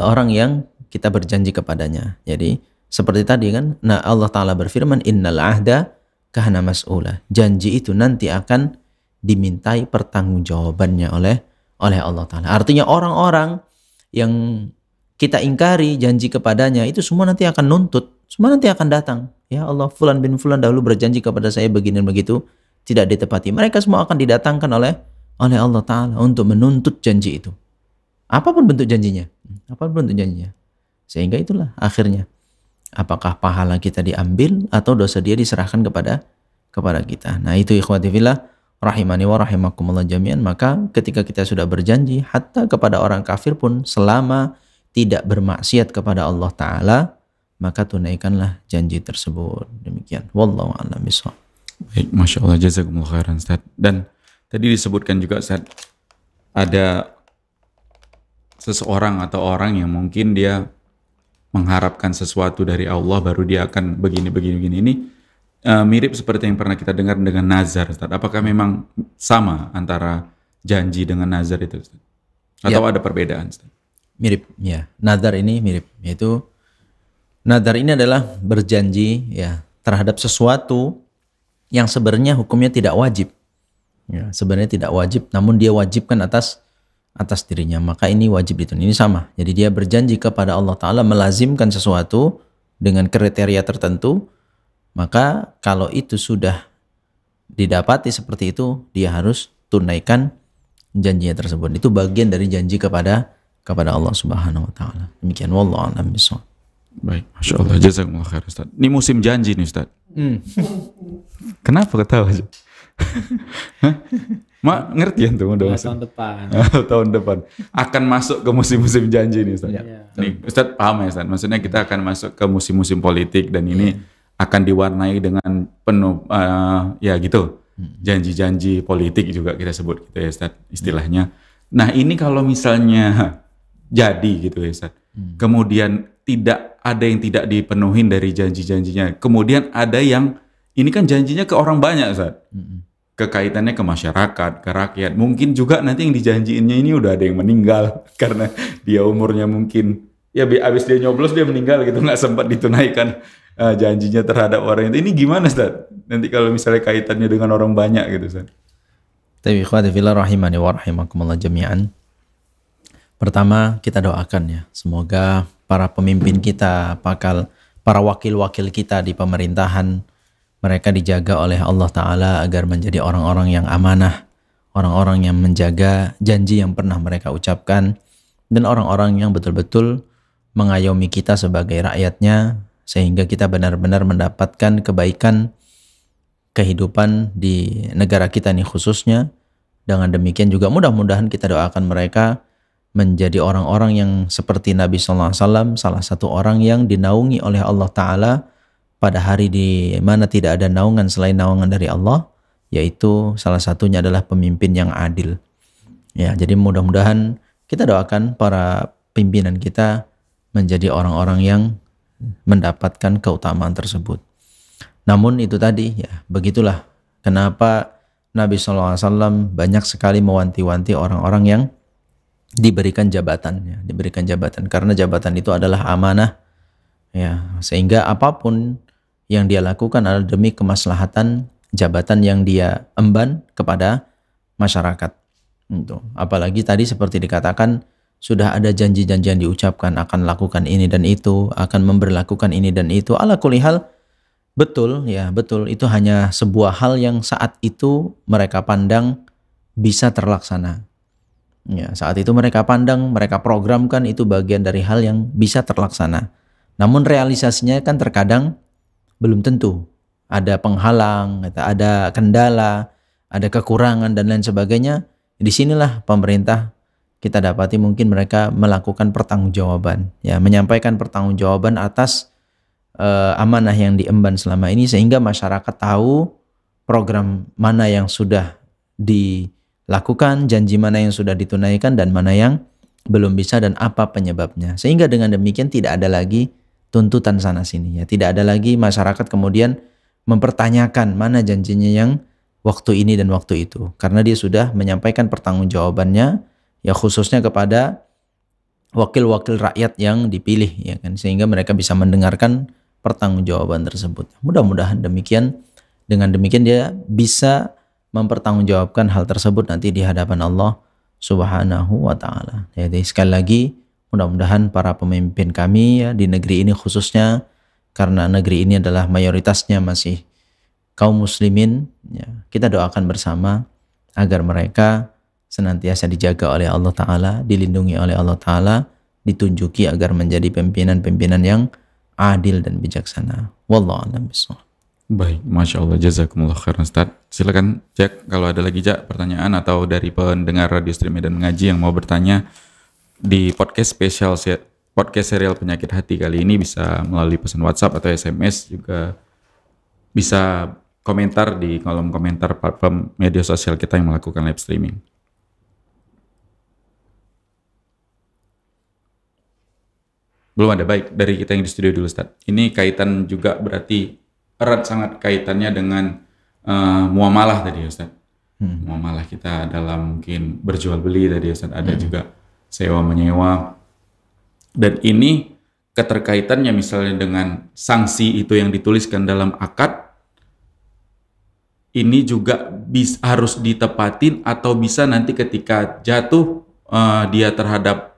orang yang kita berjanji kepadanya. Jadi seperti tadi kan, nah Allah Ta'ala berfirman, innal ahda kana mas'ula. Janji itu nanti akan dimintai pertanggungjawabannya oleh Allah Ta'ala. Artinya orang-orang yang kita ingkari janji kepadanya itu semua nanti akan nuntut, semua nanti akan datang. Ya Allah, fulan bin fulan dahulu berjanji kepada saya begini dan begitu, tidak ditepati. Mereka semua akan didatangkan oleh Allah Ta'ala untuk menuntut janji itu. Apapun bentuk janjinya, Sehingga itulah akhirnya, apakah pahala kita diambil atau dosa dia diserahkan kepada kita. Nah itu ikhwati fillah rahimani wa rahimakumullah jami'an. Maka ketika kita sudah berjanji hatta kepada orang kafir pun, selama tidak bermaksiat kepada Allah Ta'ala, maka tunaikanlah janji tersebut. Demikian, wallahu a'lam bishawab. Baik, Masya Allah, jazakumullah khairan Ustaz. Dan tadi disebutkan juga Ustaz, ada seseorang atau orang yang mungkin dia mengharapkan sesuatu dari Allah baru dia akan begini ini mirip seperti yang pernah kita dengar dengan nazar, Ustaz. Apakah memang sama antara janji dengan nazar itu, Ustaz? Atau ada perbedaan, Ustaz? Mirip, ya. Nazar ini mirip, yaitu nazar ini adalah berjanji ya terhadap sesuatu yang sebenarnya hukumnya tidak wajib. Ya, sebenarnya tidak wajib, namun dia wajibkan atas dirinya, maka ini wajib ditunaikan. Ini sama. Jadi dia berjanji kepada Allah Ta'ala melazimkan sesuatu dengan kriteria tertentu, maka kalau itu sudah didapati seperti itu, dia harus tunaikan janjinya tersebut. Itu bagian dari janji kepada kepada Allah Subhanahu wa taala. Demikian, wallahu a'lam bishawab. Baik, Masya Allah, jazakumullah khair Ustaz. Ini musim janji nih Ustaz. Kenapa ketawa aja? Hah? Mak ngerti ya tuh udah tahun depan. tahun depan akan masuk ke musim-musim janji nih Ustaz. Ya. Nih Ustaz paham ya Ustaz? Maksudnya kita akan masuk ke musim-musim politik dan ini akan diwarnai dengan penuh ya gitu. Janji-janji politik juga kita sebut gitu ya Ustaz istilahnya. Nah, ini kalau misalnya jadi gitu ya Ustaz. Kemudian tidak ada yang tidak dipenuhin dari janji-janjinya. Kemudian ada yang ini kan janjinya ke orang banyak Ustaz. Kekaitannya ke masyarakat, ke rakyat. Mungkin juga nanti yang dijanjiinnya ini udah ada yang meninggal karena dia umurnya mungkin ya abis dia nyoblos dia meninggal gitu, nggak sempat ditunaikan janjinya terhadap orang itu. Ini gimana Ustaz? Nanti kalau misalnya kaitannya dengan orang banyak gitu Ustaz. Tapi ikhwati fillah rahimani wa rahimakumullah jami'an. Pertama kita doakan ya, semoga para pemimpin kita, para wakil-wakil kita di pemerintahan, mereka dijaga oleh Allah Ta'ala agar menjadi orang-orang yang amanah, orang-orang yang menjaga janji yang pernah mereka ucapkan, dan orang-orang yang betul-betul mengayomi kita sebagai rakyatnya, sehingga kita benar-benar mendapatkan kebaikan kehidupan di negara kita ini khususnya. Dengan demikian juga mudah-mudahan kita doakan mereka menjadi orang-orang yang seperti Nabi SAW, salah satu orang yang dinaungi oleh Allah Ta'ala pada hari di mana tidak ada naungan selain naungan dari Allah, yaitu salah satunya adalah pemimpin yang adil. Ya, jadi mudah-mudahan kita doakan para pimpinan kita menjadi orang-orang yang mendapatkan keutamaan tersebut. Namun itu tadi ya, begitulah kenapa Nabi SAW banyak sekali mewanti-wanti orang-orang yang diberikan jabatan, karena jabatan itu adalah amanah, ya, sehingga apapun yang dia lakukan adalah demi kemaslahatan jabatan yang dia emban kepada masyarakat. Itu. Apalagi tadi seperti dikatakan sudah ada janji-janji yang diucapkan akan lakukan ini dan itu, akan memberlakukan ini dan itu. Ala kulli hal betul, ya betul, itu hanya sebuah hal yang saat itu mereka pandang bisa terlaksana. Ya, saat itu mereka pandang, mereka programkan itu bagian dari hal yang bisa terlaksana. Namun realisasinya kan terkadang belum tentu. Ada penghalang, ada kendala, ada kekurangan dan lain sebagainya. Disinilah pemerintah kita dapati mungkin mereka melakukan pertanggungjawaban, ya, menyampaikan pertanggungjawaban atas amanah yang diemban selama ini, sehingga masyarakat tahu program mana yang sudah dilakukan, janji mana yang sudah ditunaikan dan mana yang belum bisa dan apa penyebabnya. Sehingga dengan demikian tidak ada lagi tuntutan sana sini, ya, tidak ada lagi masyarakat kemudian mempertanyakan mana janjinya yang waktu ini dan waktu itu, karena dia sudah menyampaikan pertanggungjawabannya, ya, khususnya kepada wakil-wakil rakyat yang dipilih, ya kan, sehingga mereka bisa mendengarkan pertanggungjawaban tersebut. Mudah-mudahan demikian. Dengan demikian dia bisa mempertanggungjawabkan hal tersebut nanti di hadapan Allah Subhanahu wa taala. Jadi sekali lagi mudah-mudahan para pemimpin kami, ya, di negeri ini khususnya, karena negeri ini adalah mayoritasnya masih kaum muslimin, ya, kita doakan bersama agar mereka senantiasa dijaga oleh Allah Ta'ala, dilindungi oleh Allah Ta'ala, ditunjuki agar menjadi pimpinan-pimpinan yang adil dan bijaksana. Wallahu a'lam bishawab. Baik, Masya Allah, jazakumullah khairan Ustaz. Silakan Jack, kalau ada lagi Jack pertanyaan atau dari pendengar Radio Stream Medan Mengaji yang mau bertanya di podcast spesial podcast serial Penyakit Hati kali ini, bisa melalui pesan WhatsApp atau SMS, juga bisa komentar di kolom komentar platform media sosial kita yang melakukan live streaming. Belum ada. Baik, dari kita yang di studio dulu Ustaz. Ini kaitan juga berarti erat sangat kaitannya dengan muamalah tadi Ustaz. Muamalah kita dalam mungkin berjual beli tadi Ustaz. Ada juga sewa menyewa. Dan ini keterkaitannya misalnya dengan sanksi itu yang dituliskan dalam akad, ini juga harus ditepatin atau bisa nanti ketika jatuh dia terhadap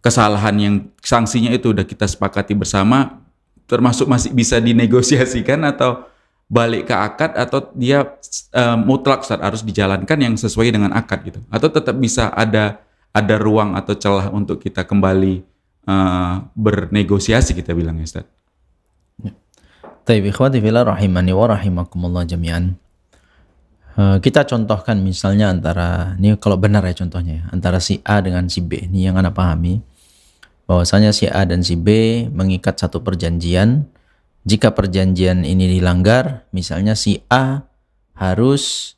kesalahan yang sanksinya itu udah kita sepakati bersama, termasuk masih bisa dinegosiasikan atau balik ke akad, atau dia mutlak Ustaz, harus dijalankan yang sesuai dengan akad gitu, atau tetap bisa ada ada ruang atau celah untuk kita kembali bernegosiasi, kita bilang ya Ustaz. Taib ikhwati fillah rahimani wa rahimakumullah jami'an. Kita contohkan misalnya antara, ini kalau benar ya contohnya ya, antara si A dengan si B. Ini yang Anda pahami, bahwasanya si A dan si B mengikat satu perjanjian. Jika perjanjian ini dilanggar, misalnya si A harus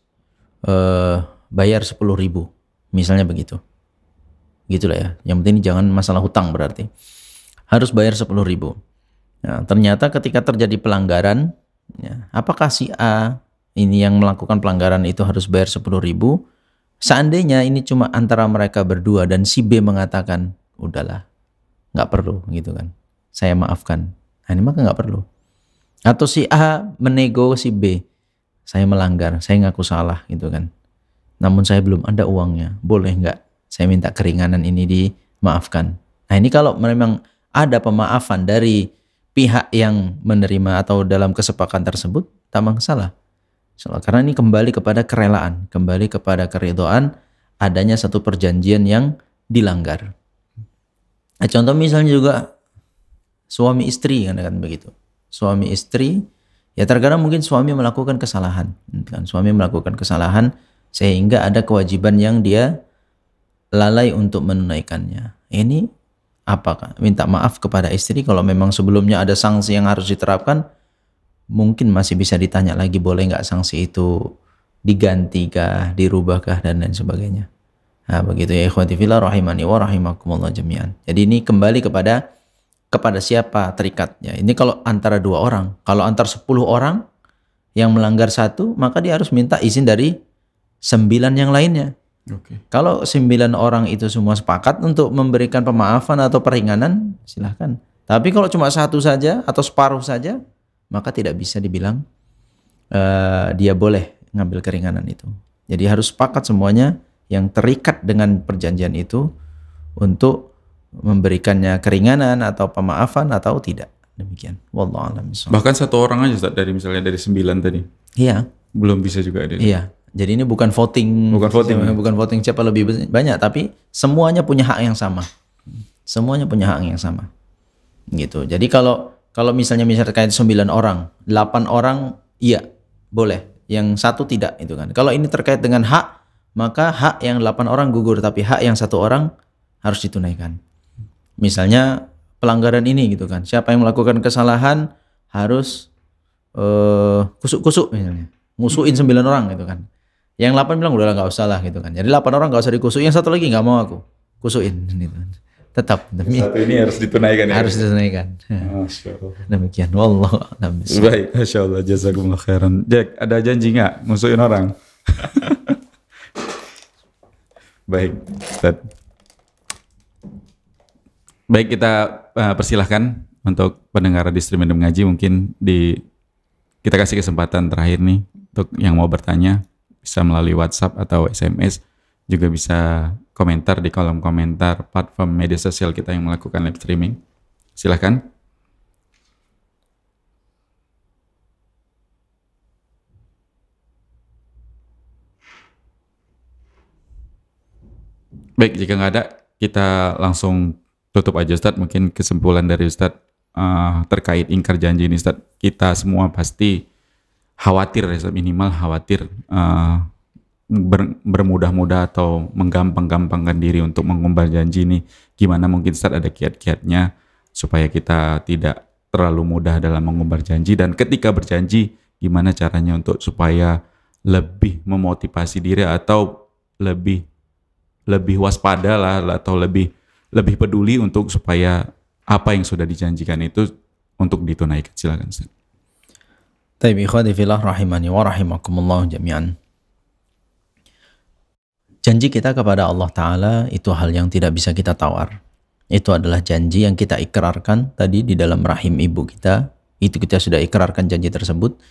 bayar 10.000, misalnya begitu. Gitulah ya. Yang penting jangan masalah hutang berarti. Harus bayar 10.000. Nah, ternyata ketika terjadi pelanggaran, ya, apakah si A ini yang melakukan pelanggaran itu harus bayar 10.000? Seandainya ini cuma antara mereka berdua dan si B mengatakan, udahlah, nggak perlu gitu kan, saya maafkan. Nah, ini maka nggak perlu. Atau si A menego si B, saya melanggar, saya ngaku salah gitu kan. Namun saya belum ada uangnya, boleh nggak saya minta keringanan ini dimaafkan. Nah ini kalau memang ada pemaafan dari pihak yang menerima atau dalam kesepakatan tersebut, tak masalah. Karena ini kembali kepada kerelaan, kembali kepada keridhaan adanya satu perjanjian yang dilanggar. Nah, contoh misalnya juga suami istri kan begitu. Suami istri, ya terkadang mungkin suami melakukan kesalahan, kan? Suami melakukan kesalahan sehingga ada kewajiban yang dia lalai untuk menunaikannya. Ini apakah minta maaf kepada istri kalau memang sebelumnya ada sanksi yang harus diterapkan, mungkin masih bisa ditanya lagi, boleh nggak sanksi itu digantikah, dirubahkah dan lain sebagainya. Nah begitu ya ikhwati fillah rahimani wa rahimakumullah jami'an. Jadi ini kembali kepada siapa terikatnya. Ini kalau antara 2 orang. Kalau antar 10 orang yang melanggar satu, maka dia harus minta izin dari 9 yang lainnya. Okay. Kalau 9 orang itu semua sepakat untuk memberikan pemaafan atau peringanan, silahkan. Tapi kalau cuma satu saja atau separuh saja, maka tidak bisa dibilang dia boleh ngambil keringanan itu. Jadi harus sepakat semuanya yang terikat dengan perjanjian itu untuk memberikannya keringanan atau pemaafan atau tidak. Demikian. Wallahu a'lam bishawab. Bahkan satu orang aja Ustaz, dari misalnya dari 9 tadi. Iya. Belum bisa juga ada. Iya. Jadi ini bukan voting. Bukan voting siapa lebih banyak, tapi semuanya punya hak yang sama. Semuanya punya hak yang sama. Gitu. Jadi kalau misalnya terkait 9 orang, 8 orang iya, boleh. Yang satu tidak itu kan. Kalau ini terkait dengan hak, maka hak yang 8 orang gugur, tapi hak yang 1 orang harus ditunaikan. Misalnya pelanggaran ini gitu kan. Siapa yang melakukan kesalahan harus kusuk-kusuk misalnya. Ngusuin 9 orang gitu kan. Yang 8 bilang udah nggak usah lah gitu kan. Jadi 8 orang nggak usah dikusuk. Yang satu lagi nggak mau aku kusuin gitu. Tetap demi satu ini harus ditunaikan ya. Harus ditunaikan. Masyaallah. Demikian. Wallahu a'lam. Baik, masyaallah, jazakumullah khairan. Jack, ada janji nggak ngusuin orang? Baik, Ustaz. Baik, kita persilahkan untuk pendengar di Stream Indo Mengaji, mungkin kita kasih kesempatan terakhir nih untuk yang mau bertanya, bisa melalui WhatsApp atau SMS, juga bisa komentar di kolom komentar platform media sosial kita yang melakukan live streaming. Silahkan. Baik, jika nggak ada, kita langsung tutup aja Ustadz. Mungkin kesimpulan dari Ustadz terkait ingkar janji ini Ustadz, kita semua pasti khawatir ya, minimal khawatir bermudah-mudah atau menggampang-gampangkan diri untuk mengumbar janji ini. Gimana mungkin Ustadz ada kiat-kiatnya supaya kita tidak terlalu mudah dalam mengumbar janji, dan ketika berjanji gimana caranya untuk supaya lebih memotivasi diri atau lebih waspada lah, atau lebih peduli untuk supaya apa yang sudah dijanjikan itu untuk ditunaikan. Silakan Ustaz. Taib ikhwati fillah rahimani wa rahimakumullah jami'an. Janji kita kepada Allah Ta'ala itu hal yang tidak bisa kita tawar. Itu adalah janji yang kita ikrarkan tadi di dalam rahim ibu kita. Itu kita sudah ikrarkan janji tersebut.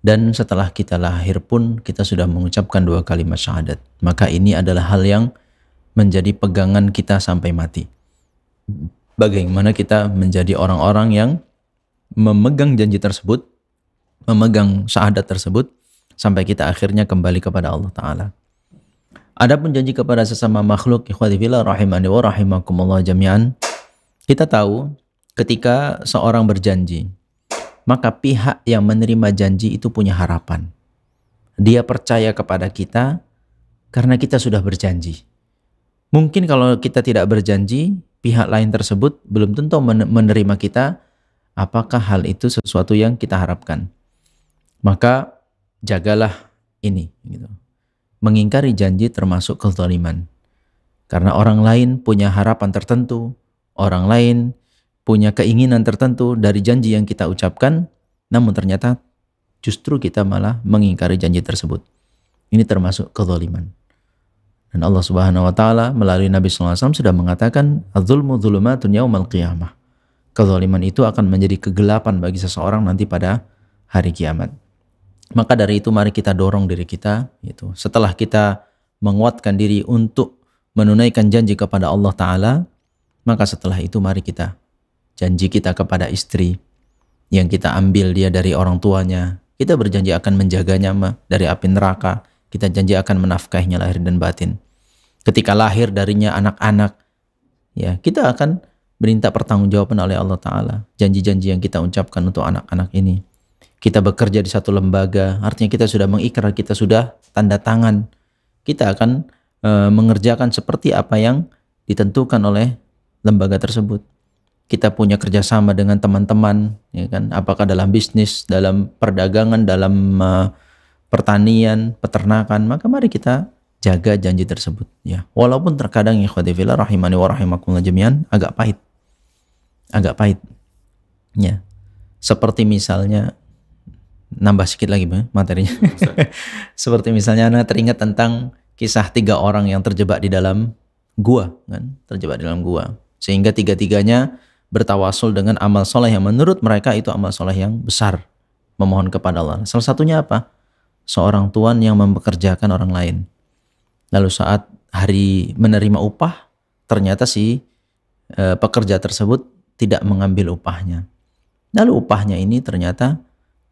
Dan setelah kita lahir pun kita sudah mengucapkan 2 kalimat syahadat. Maka ini adalah hal yang menjadi pegangan kita sampai mati. Bagaimana kita menjadi orang-orang yang memegang janji tersebut, memegang syahadat tersebut, sampai kita akhirnya kembali kepada Allah Ta'ala. Adapun janji kepada sesama makhluk, ikhwati fillah rahimani wa rahimakumullah jami'an, kita tahu ketika seorang berjanji, maka pihak yang menerima janji itu punya harapan. Dia percaya kepada kita karena kita sudah berjanji. Mungkin kalau kita tidak berjanji, pihak lain tersebut belum tentu menerima kita, apakah hal itu sesuatu yang kita harapkan. Maka jagalah ini gitu. Mengingkari janji termasuk kezaliman. Karena orang lain punya harapan tertentu, orang lain punya keinginan tertentu dari janji yang kita ucapkan, namun ternyata justru kita malah mengingkari janji tersebut. Ini termasuk kezaliman. Dan Allah Subhanahu wa taala melalui Nabi sallallahu alaihi wasallam sudah mengatakan, "Adz-dzulmu dzulumatun yaumal qiyamah." Kezaliman itu akan menjadi kegelapan bagi seseorang nanti pada hari kiamat. Maka dari itu mari kita dorong diri kita itu. Setelah kita menguatkan diri untuk menunaikan janji kepada Allah Ta'ala, maka setelah itu mari kita janji kita kepada istri yang kita ambil dia dari orang tuanya, kita berjanji akan menjaganya dari api neraka, kita janji akan menafkahinya lahir dan batin. Ketika lahir darinya anak-anak, ya kita akan minta pertanggungjawaban oleh Allah Ta'ala. Janji-janji yang kita ucapkan untuk anak-anak ini. Kita bekerja di satu lembaga, artinya kita sudah mengikrar, kita sudah tanda tangan. Kita akan mengerjakan seperti apa yang ditentukan oleh lembaga tersebut. Kita punya kerjasama dengan teman-teman, ya kan? Apakah dalam bisnis, dalam perdagangan, dalam pertanian, peternakan, maka mari kita jaga janji tersebut. Ya, walaupun terkadang ikhwati fillah rahimani wa rahimakumullah jami'an agak pahit. Ya, seperti misalnya nambah sedikit lagi materinya. Seperti misalnya Anda teringat tentang kisah 3 orang yang terjebak di dalam gua, kan? Terjebak di dalam gua. Sehingga 3-tiganya bertawasul dengan amal soleh yang menurut mereka itu amal soleh yang besar, memohon kepada Allah. Salah satunya apa? Seorang tuan yang mempekerjakan orang lain. Lalu saat hari menerima upah, ternyata si pekerja tersebut tidak mengambil upahnya. Lalu upahnya ini ternyata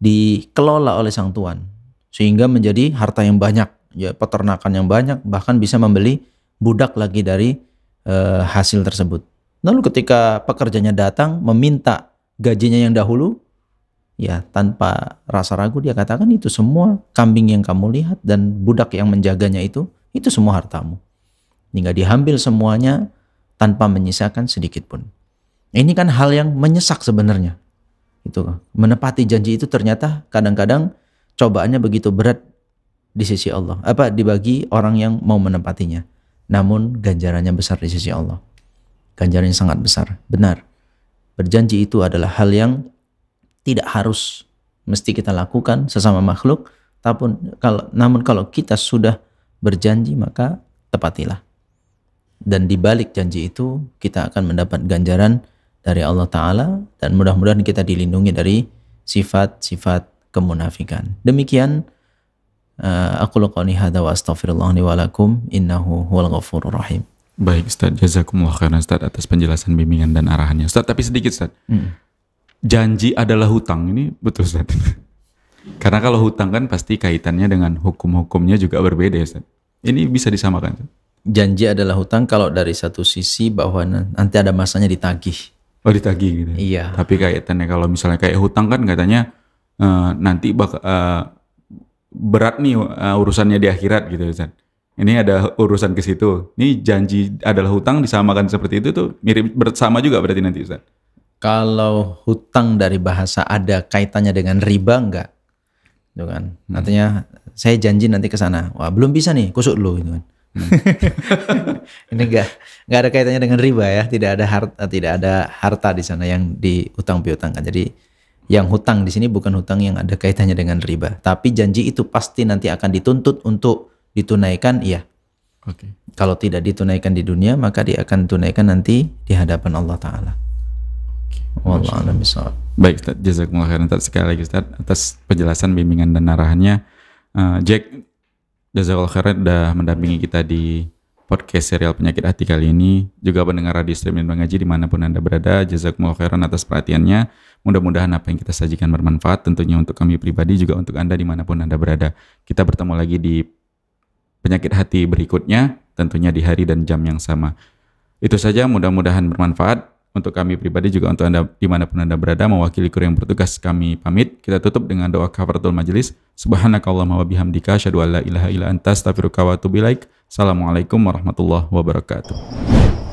dikelola oleh sang tuan, sehingga menjadi harta yang banyak, ya, peternakan yang banyak, bahkan bisa membeli budak lagi dari hasil tersebut. Lalu ketika pekerjanya datang meminta gajinya yang dahulu, ya tanpa rasa ragu dia katakan, itu semua kambing yang kamu lihat dan budak yang menjaganya itu semua hartamu. Hingga diambil semuanya tanpa menyisakan sedikit pun. Ini kan hal yang menyesak sebenarnya. Itu menepati janji itu ternyata kadang-kadang cobaannya begitu berat di sisi Allah. Dibagi orang yang mau menepatinya. Namun ganjarannya besar di sisi Allah. Ganjarannya sangat besar. Benar. Berjanji itu adalah hal yang tidak harus mesti kita lakukan sesama makhluk, namun kalau kita sudah berjanji maka tepatilah. Dan di balik janji itu kita akan mendapat ganjaran dari Allah Ta'ala, dan mudah-mudahan kita dilindungi dari sifat-sifat kemunafikan. Demikian aqulu qouli hadza wa astaghfirullah li wa lakum innahu huwal ghafurur rahim. Baik Ustaz, jazakumullah khairan Ustaz atas penjelasan bimbingan dan arahannya. Ustaz, tapi sedikit Ustaz. Janji adalah hutang, ini betul Ustaz? Karena kalau hutang kan pasti kaitannya dengan hukum-hukumnya juga berbeda Ustaz. Ini bisa disamakan Ustaz? Janji adalah hutang kalau dari satu sisi bahwa nanti ada masanya ditagih. Oh, ditagih gitu. Iya. Tapi kaitannya kalau misalnya kayak hutang kan katanya nanti berat nih urusannya di akhirat gitu Ustaz. Ini ada urusan ke situ. Ini janji adalah hutang disamakan seperti itu tuh mirip bersama juga berarti nanti Ustaz. Kalau hutang dari bahasa ada kaitannya dengan riba enggak? Gitu kan. Artinya saya janji nanti ke sana. Wah, belum bisa nih, kusuk dulu gitu kan. Ini enggak ada kaitannya dengan riba ya, tidak ada harta di sana yang diutang piutangkan. Jadi yang hutang di sini bukan hutang yang ada kaitannya dengan riba, tapi janji itu pasti nanti akan dituntut untuk ditunaikan, iya. Oke. Kalau tidak ditunaikan di dunia, maka dia akan tunaikan nanti di hadapan Allah Ta'ala. Wallahu a'lam bishawab. Baik Ustaz, jazakumullah khairan sekali lagi Ustaz atas penjelasan bimbingan dan arahannya. Jack, jazakallahu khairan udah mendampingi kita di podcast serial Penyakit Hati kali ini. Juga pendengar radio streaming mengaji dimanapun Anda berada, jazakumullah khairan atas perhatiannya. Mudah-mudahan apa yang kita sajikan bermanfaat tentunya untuk kami pribadi, juga untuk Anda dimanapun Anda berada. Kita bertemu lagi di penyakit hati berikutnya, tentunya di hari dan jam yang sama. Itu saja, mudah-mudahan bermanfaat. Untuk kami pribadi juga untuk Anda dimanapun Anda berada, mewakili kru yang bertugas kami pamit. Kita tutup dengan doa kafaratul majelis. Subhanakallahumma wa bihamdika asyhadu an la ilaha illa anta astaghfiruka wa atubu ilaik. Assalamualaikum warahmatullahi wabarakatuh.